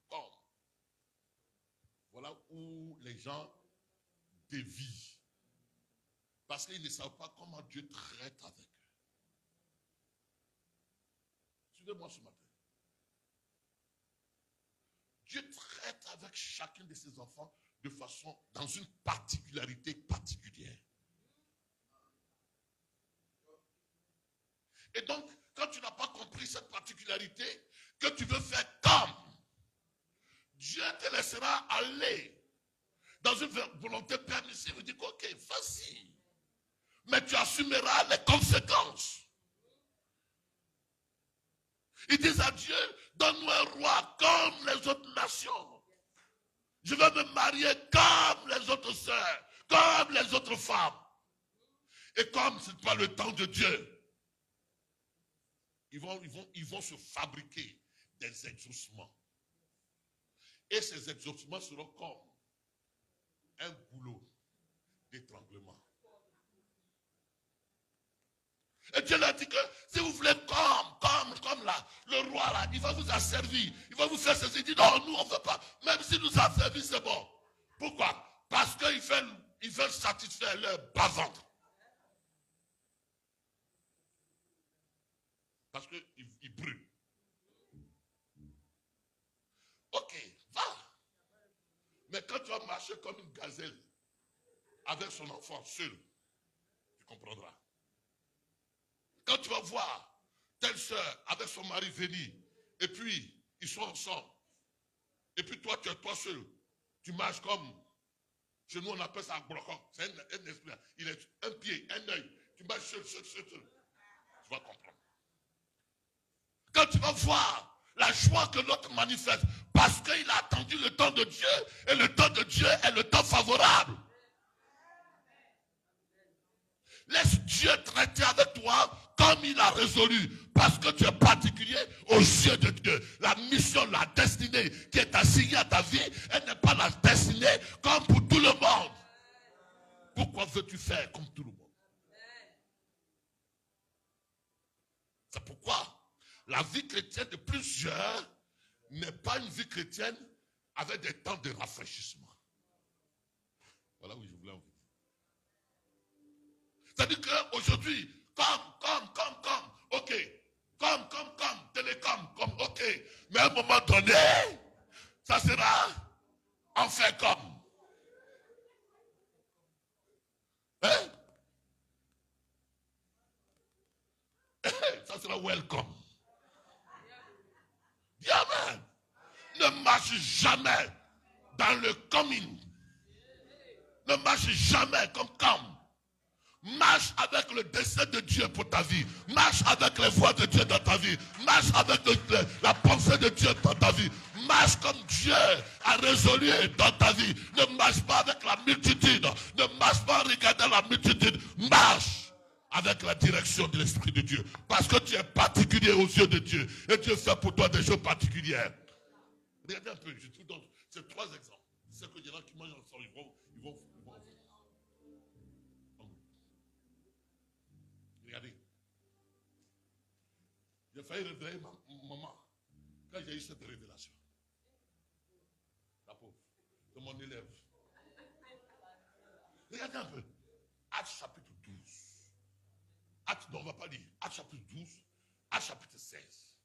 Comme. Voilà où les gens dévient. Parce qu'ils ne savent pas comment Dieu traite avec eux. Suivez-moi ce matin. Dieu traite avec chacun de ses enfants de façon, dans une particularité particulière. Et donc, quand tu n'as pas compris cette particularité, que tu veux faire comme, Dieu te laissera aller dans une volonté permissive. Il dit, ok, vas-y. Mais tu assumeras les conséquences. Ils disent à Dieu, donne-nous un roi comme les autres nations. Je vais me marier comme les autres sœurs, comme les autres femmes. Et comme ce n'est pas le temps de Dieu, ils vont se fabriquer des exaucements. Et ces exaucements seront comme un goulot d'étranglement. Et Dieu leur dit que si vous voulez comme là, le roi là, il va vous asservir, il va vous faire ceci. Il dit non, nous on ne veut pas. Même s'il nous a servi, c'est bon. Pourquoi? Parce qu'ils veulent satisfaire leur bas-ventre. Parce qu'ils brûlent. Ok, va. Mais quand tu vas marcher comme une gazelle avec son enfant seul, tu comprendras. Quand tu vas voir telle soeur avec son mari venir, et puis ils sont ensemble, et puis toi tu es toi seul, tu marches comme, chez nous on appelle ça un bloquant, c'est un esprit, il est un pied, un œil, tu marches seul, tu vas comprendre. Quand tu vas voir la joie que l'autre manifeste, parce qu'il a attendu le temps de Dieu, et le temps de Dieu est le temps favorable. Laisse Dieu traiter avec toi comme il a résolu. Parce que tu es particulier aux yeux de Dieu. La mission, la destinée qui est assignée à ta vie, elle n'est pas la destinée comme pour tout le monde. Pourquoi veux-tu faire comme tout le monde? C'est pourquoi la vie chrétienne de plusieurs n'est pas une vie chrétienne avec des temps de rafraîchissement. Voilà où je voulais en venir. C'est-à-dire qu'aujourd'hui, ok, télécom, ok, mais à un moment donné, ça sera enfin comme. Hein? Ça sera welcome. Diable, ne marche jamais dans le coming. Ne marche jamais comme. Marche avec le dessein de Dieu pour ta vie. Marche avec les voies de Dieu dans ta vie. Marche avec la pensée de Dieu dans ta vie. Marche comme Dieu a résolu dans ta vie. Ne marche pas avec la multitude. Ne marche pas en regardant la multitude. Marche avec la direction de l'Esprit de Dieu. Parce que tu es particulier aux yeux de Dieu. Et Dieu fait pour toi des choses particulières. Regardez un peu, je te donne ces 3 exemples. C'est que il y en a qui mangent ensemble, ils vont. Regardez. J'ai failli réveiller ma maman quand j'ai eu cette révélation. La pauvre, de mon élève. Regardez un peu. Actes chapitre 12. Non, on ne va pas lire. Actes chapitre 12. Actes chapitre 16.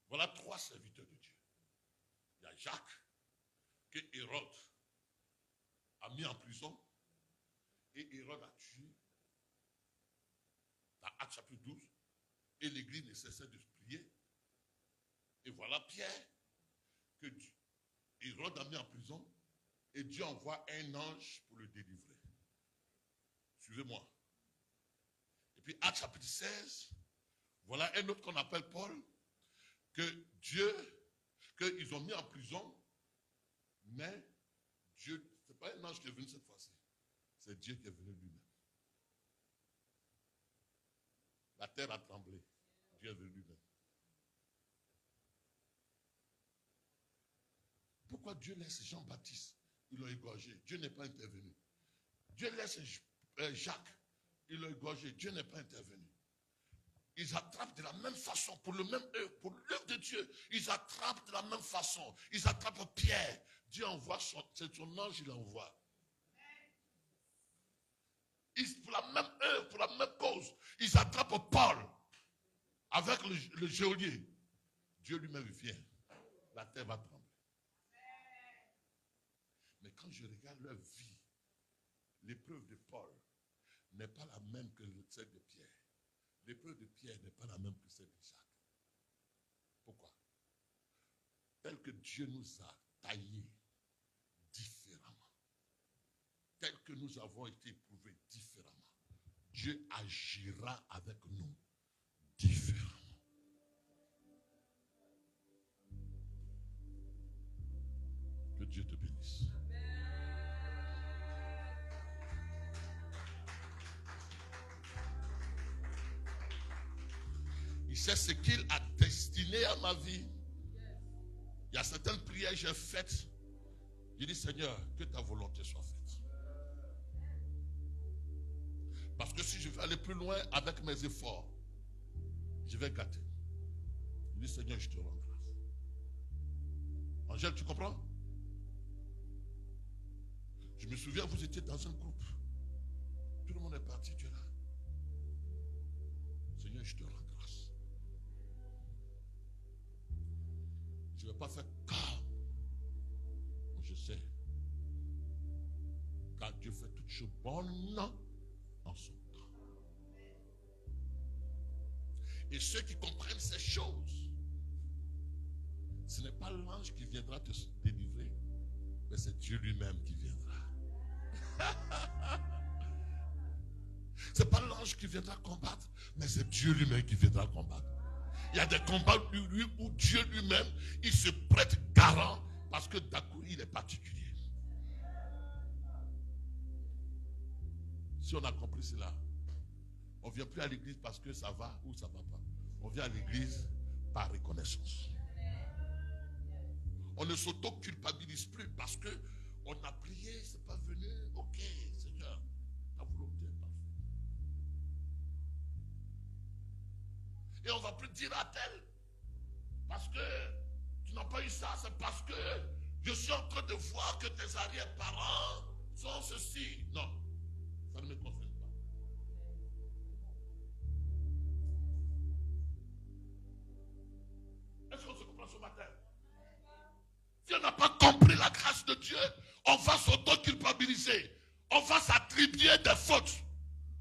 Voilà 3 serviteurs de Dieu. Il y a Jacques, que Hérode a mis en prison. Et Hérode a tué. Dans Actes chapitre 12, et l'église ne cessait de prier. Et voilà Pierre, que Hérode a mis en prison, et Dieu envoie un ange pour le délivrer. Suivez-moi. Et puis Actes chapitre 16, voilà un autre qu'on appelle Paul, qu'ils ont mis en prison, mais Dieu, ce n'est pas un ange qui est venu cette fois-ci, c'est Dieu qui est venu lui-même. La terre a tremblé. Dieu est venu lui-même. Pourquoi Dieu laisse Jean-Baptiste? Il l'a égorgé. Dieu n'est pas intervenu. Dieu laisse Jacques. Il l'a égorgé. Dieu n'est pas intervenu. Ils attrapent de la même façon pour le même œuvre, pour l'œuvre de Dieu. Ils attrapent de la même façon. Ils attrapent Pierre. Dieu envoie c'est son ange, il envoie. Pour la même œuvre, pour la même cause, ils attrapent Paul avec le geôlier. Dieu lui-même vient. La terre va trembler. Mais quand je regarde leur vie, l'épreuve de Paul n'est pas la même que celle de Pierre. L'épreuve de Pierre n'est pas la même que celle de Jacques. Pourquoi? Tel que Dieu nous a taillés différemment. Tel que nous avons été éprouvés différemment, Dieu agira avec nous différemment. Que Dieu te bénisse. Il sait ce qu'il a destiné à ma vie. Il y a certaines prières que j'ai faites. Je dis, Seigneur, que ta volonté soit faite. Parce que si je veux aller plus loin avec mes efforts, je vais gâter. Je dis, Seigneur, je te rends grâce. Angèle, tu comprends? Je me souviens, vous étiez dans un groupe. Tout le monde est parti, tu es là. Seigneur, je te rends grâce. Je ne vais pas faire comme. Je sais. Car Dieu fait toutes choses bonnes en son temps. Et ceux qui comprennent ces choses, ce n'est pas l'ange qui viendra te délivrer, mais c'est Dieu lui-même qui viendra. Ce n'est pas l'ange qui viendra combattre, mais c'est Dieu lui-même qui viendra combattre. Il y a des combats où Dieu lui-même, il se prête garant parce que d'accord, il est particulier. Si on a compris cela, on ne vient plus à l'église parce que ça va ou ça ne va pas. On vient à l'église par reconnaissance. On ne s'auto-culpabilise plus parce que on a prié, c'est pas venu. Ok, Seigneur, ta volonté est parfaite. Et on ne va plus dire à tel, parce que tu n'as pas eu ça, c'est parce que je suis en train de voir que tes arrière-parents sont ceci. Non, ça ne me concerne pas. Est-ce qu'on se comprend ce matin? Si on n'a pas compris la grâce de Dieu, on va s'auto-culpabiliser. On va s'attribuer des fautes.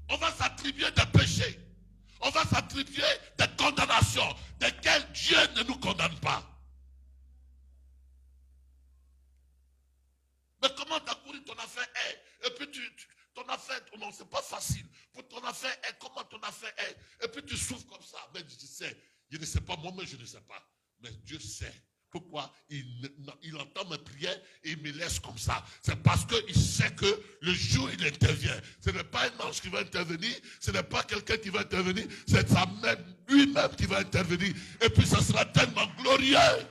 On va s'attribuer des péchés. On va s'attribuer des condamnations desquelles Dieu ne nous condamne pas. Mais comment t'as couru ton affaire est? Et puis ton affaire, non, c'est pas facile. Pour ton affaire est, comment ton affaire est? Et puis tu souffres comme ça. Mais tu sais, je ne sais pas, moi-même je ne sais pas. Mais Dieu sait. Pourquoi il entend mes prières et il me laisse comme ça? C'est parce qu'il sait que le jour où il intervient, ce n'est pas un ange qui va intervenir, ce n'est pas quelqu'un qui va intervenir, c'est lui-même qui va intervenir. Et puis ça sera tellement glorieux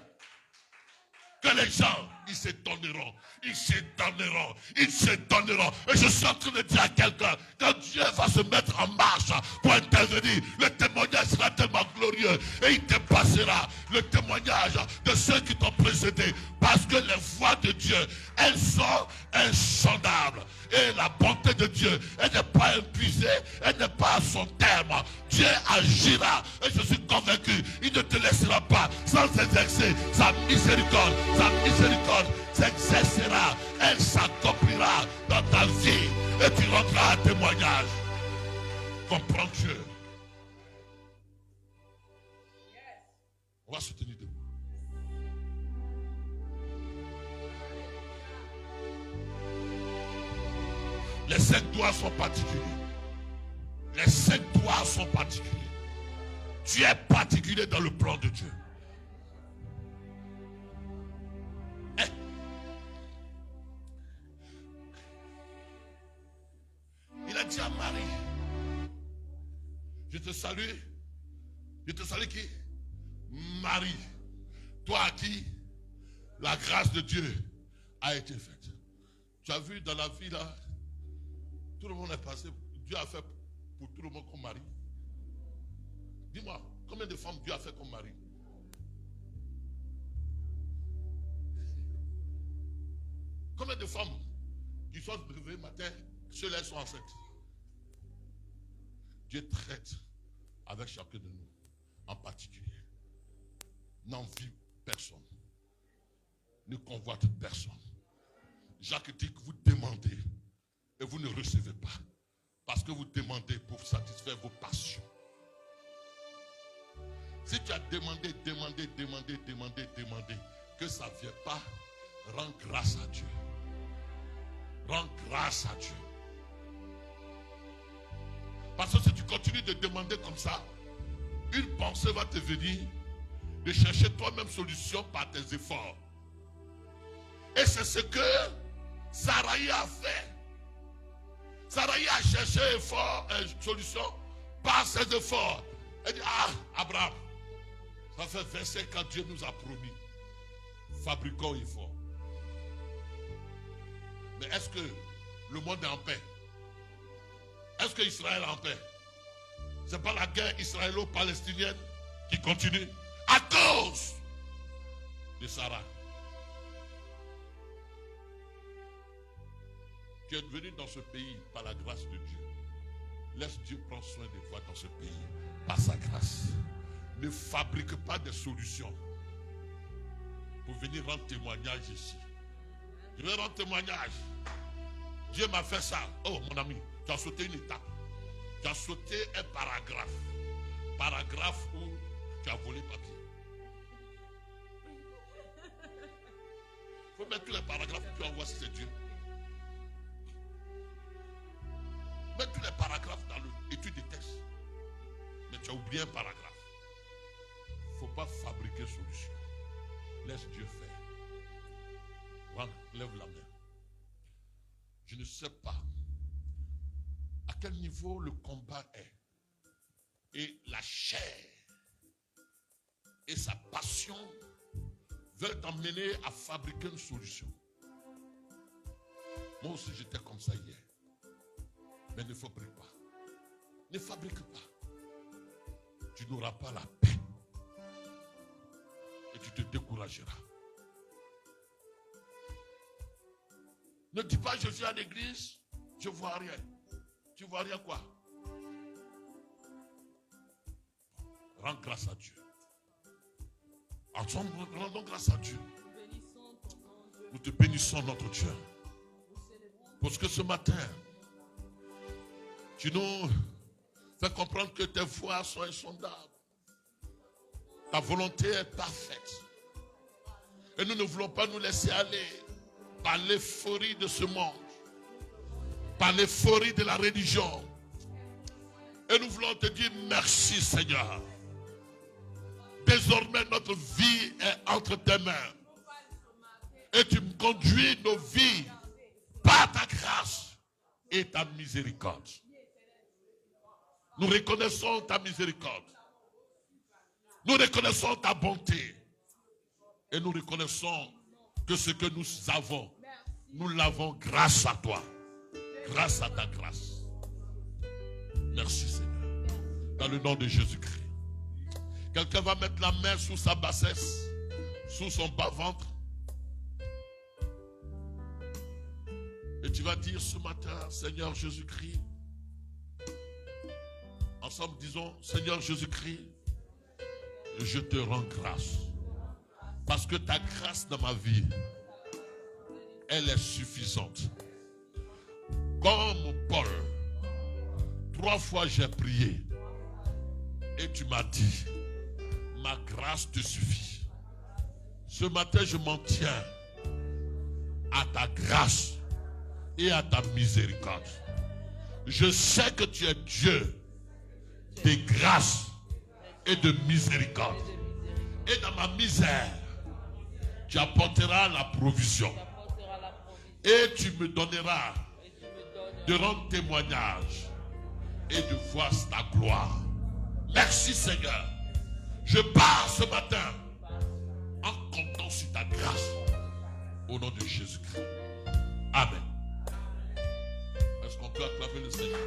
que les gens, ils s'étonneront. Ils s'étonneront. Ils s'étonneront. Et je suis en train de dire à quelqu'un, quand Dieu va se mettre en marche pour intervenir, le témoignage sera tellement glorieux. Et il dépassera le témoignage de ceux qui t'ont précédé. Parce que les voies de Dieu, elles sont insondables. Et la bonté de Dieu, elle n'est pas épuisée, elle n'est pas à son terme. Dieu agira. Et je suis convaincu, il ne te laissera pas sans exercer sa miséricorde. Sa miséricorde s'exercera, elle s'accomplira dans ta vie. Et tu rendras un témoignage. Comprends Dieu. On va se tenir debout. Les 5 doigts sont particuliers. Les 5 doigts sont particuliers. Tu es particulier dans le plan de Dieu. Il a dit à Marie, je te salue qui? Marie, toi à qui la grâce de Dieu a été faite. Tu as vu dans la vie là, tout le monde est passé, Dieu a fait pour tout le monde comme Marie. Dis-moi, combien de femmes Dieu a fait comme Marie? Combien de femmes qui sont réveillées le matin, ceux-là sont enceintes? Dieu traite avec chacun de nous en particulier. N'envie personne. Ne convoite personne. Jacques dit que vous demandez et vous ne recevez pas. Parce que vous demandez pour satisfaire vos passions. Si tu as demandé, que ça ne vient pas, rends grâce à Dieu. Rends grâce à Dieu. Parce que si tu continues de demander comme ça, une pensée va te venir de chercher toi-même solution par tes efforts. Et c'est ce que Sarai a fait. Sarai a cherché solution par ses efforts. Elle dit, Abraham, ça fait 25 ans que Dieu nous a promis. Fabriquons effort. Mais est-ce que le monde est en paix? Est-ce que Israël est en paix? Ce n'est pas la guerre israélo-palestinienne qui continue à cause de Sarah. Tu es venu dans ce pays par la grâce de Dieu. Laisse Dieu prendre soin de toi dans ce pays par sa grâce. Ne fabrique pas des solutions pour venir rendre témoignage ici. Je vais rendre témoignage. Dieu m'a fait ça. Oh mon ami, tu as sauté une étape. Tu as sauté un paragraphe. Paragraphe où tu as volé papier. Il faut mettre tous les paragraphes que tu envoies si c'est Dieu. Mets tous les paragraphes dans l'étude des textes. Mais tu as oublié un paragraphe. Il ne faut pas fabriquer solution. Laisse Dieu faire. Voilà, lève la main. Je ne sais pas à quel niveau le combat est. Et la chair et sa passion veulent t'emmener à fabriquer une solution. Moi aussi j'étais comme ça hier. Mais ne fabrique pas. Ne fabrique pas. Tu n'auras pas la paix. Et tu te décourageras. Ne dis pas je viens à l'église, je ne vois rien. Tu ne vois rien quoi? Rends grâce à Dieu. Ensemble, rendons grâce à Dieu. Nous te bénissons notre Dieu. Parce que ce matin, tu nous fais comprendre que tes voies sont insondables. Ta volonté est parfaite. Et nous ne voulons pas nous laisser aller par l'euphorie de ce monde, par l'euphorie de la religion. Et nous voulons te dire merci Seigneur. Désormais notre vie est entre tes mains. Et tu me conduis nos vies par ta grâce et ta miséricorde. Nous reconnaissons ta miséricorde. Nous reconnaissons ta bonté. Et nous reconnaissons que ce que nous avons, nous l'avons grâce à toi. Grâce à ta grâce. Merci Seigneur. Dans le nom de Jésus-Christ. Quelqu'un va mettre la main sous sa bassesse, sous son bas-ventre. Et tu vas dire ce matin, Seigneur Jésus-Christ. Ensemble disons, Seigneur Jésus-Christ, je te rends grâce. Parce que ta grâce dans ma vie, elle est suffisante. Comme Paul, 3 fois j'ai prié. Et tu m'as dit, ma grâce te suffit. Ce matin, je m'en tiens à ta grâce et à ta miséricorde. Je sais que tu es Dieu de grâce et de miséricorde. Et dans ma misère, tu apporteras la provision. Et tu me donneras de rendre témoignage et de voir ta gloire. Merci Seigneur. Je pars ce matin en comptant sur ta grâce. Au nom de Jésus-Christ. Amen. Est-ce qu'on peut acclamer le Seigneur?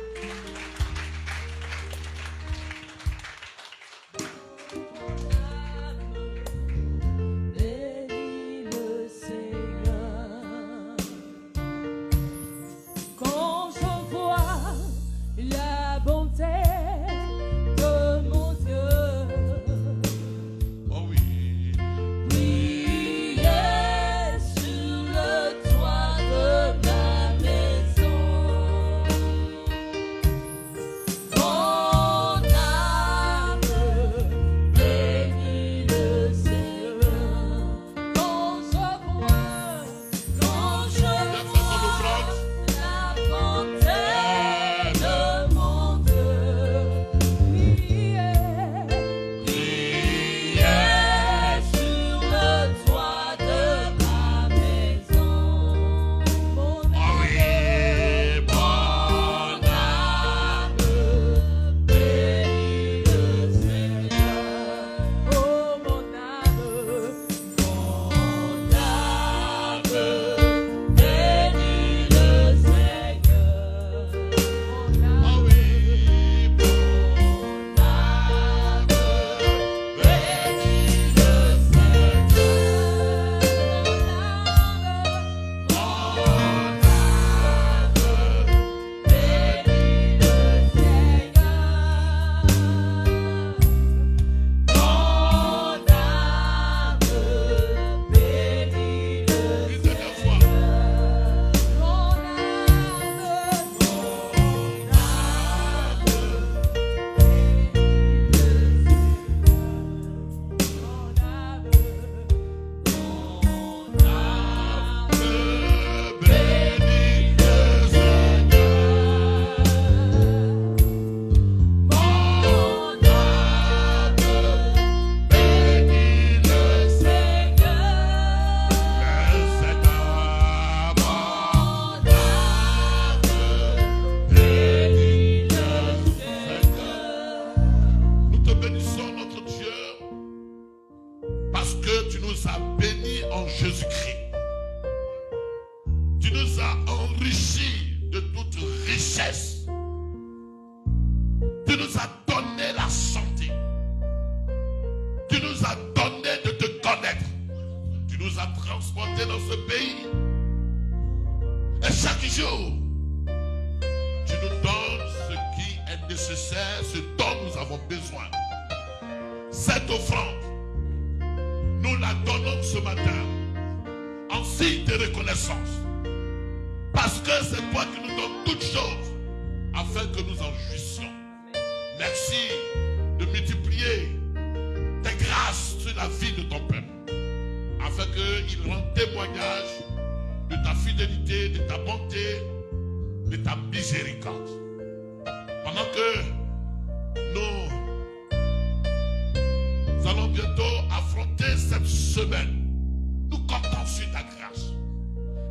nous as donné la santé. Tu nous as donné de te connaître. Tu nous as transportés dans ce pays. Et chaque jour, tu nous donnes ce qui est nécessaire, ce dont nous avons besoin. Cette offrande, nous la donnons ce matin en signe de reconnaissance. Parce que c'est toi qui nous donnes toutes choses afin que nous en jouissions. Merci de multiplier tes grâces sur la vie de ton peuple afin qu'il rende témoignage de ta fidélité, de ta bonté, de ta miséricorde. Pendant que nous allons bientôt affronter cette semaine, nous comptons sur ta grâce.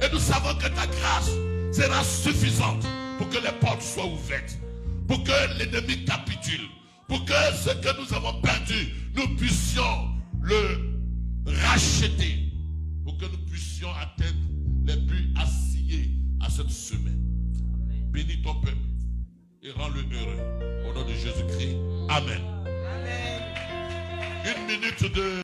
Et nous savons que ta grâce sera suffisante pour que les portes soient ouvertes, pour que l'ennemi capitule, pour que ce que nous avons perdu, nous puissions le racheter, pour que nous puissions atteindre les buts assignés à cette semaine. Amen. Bénis ton peuple et rends-le heureux. Au nom de Jésus-Christ. Amen. Amen. Une minute de...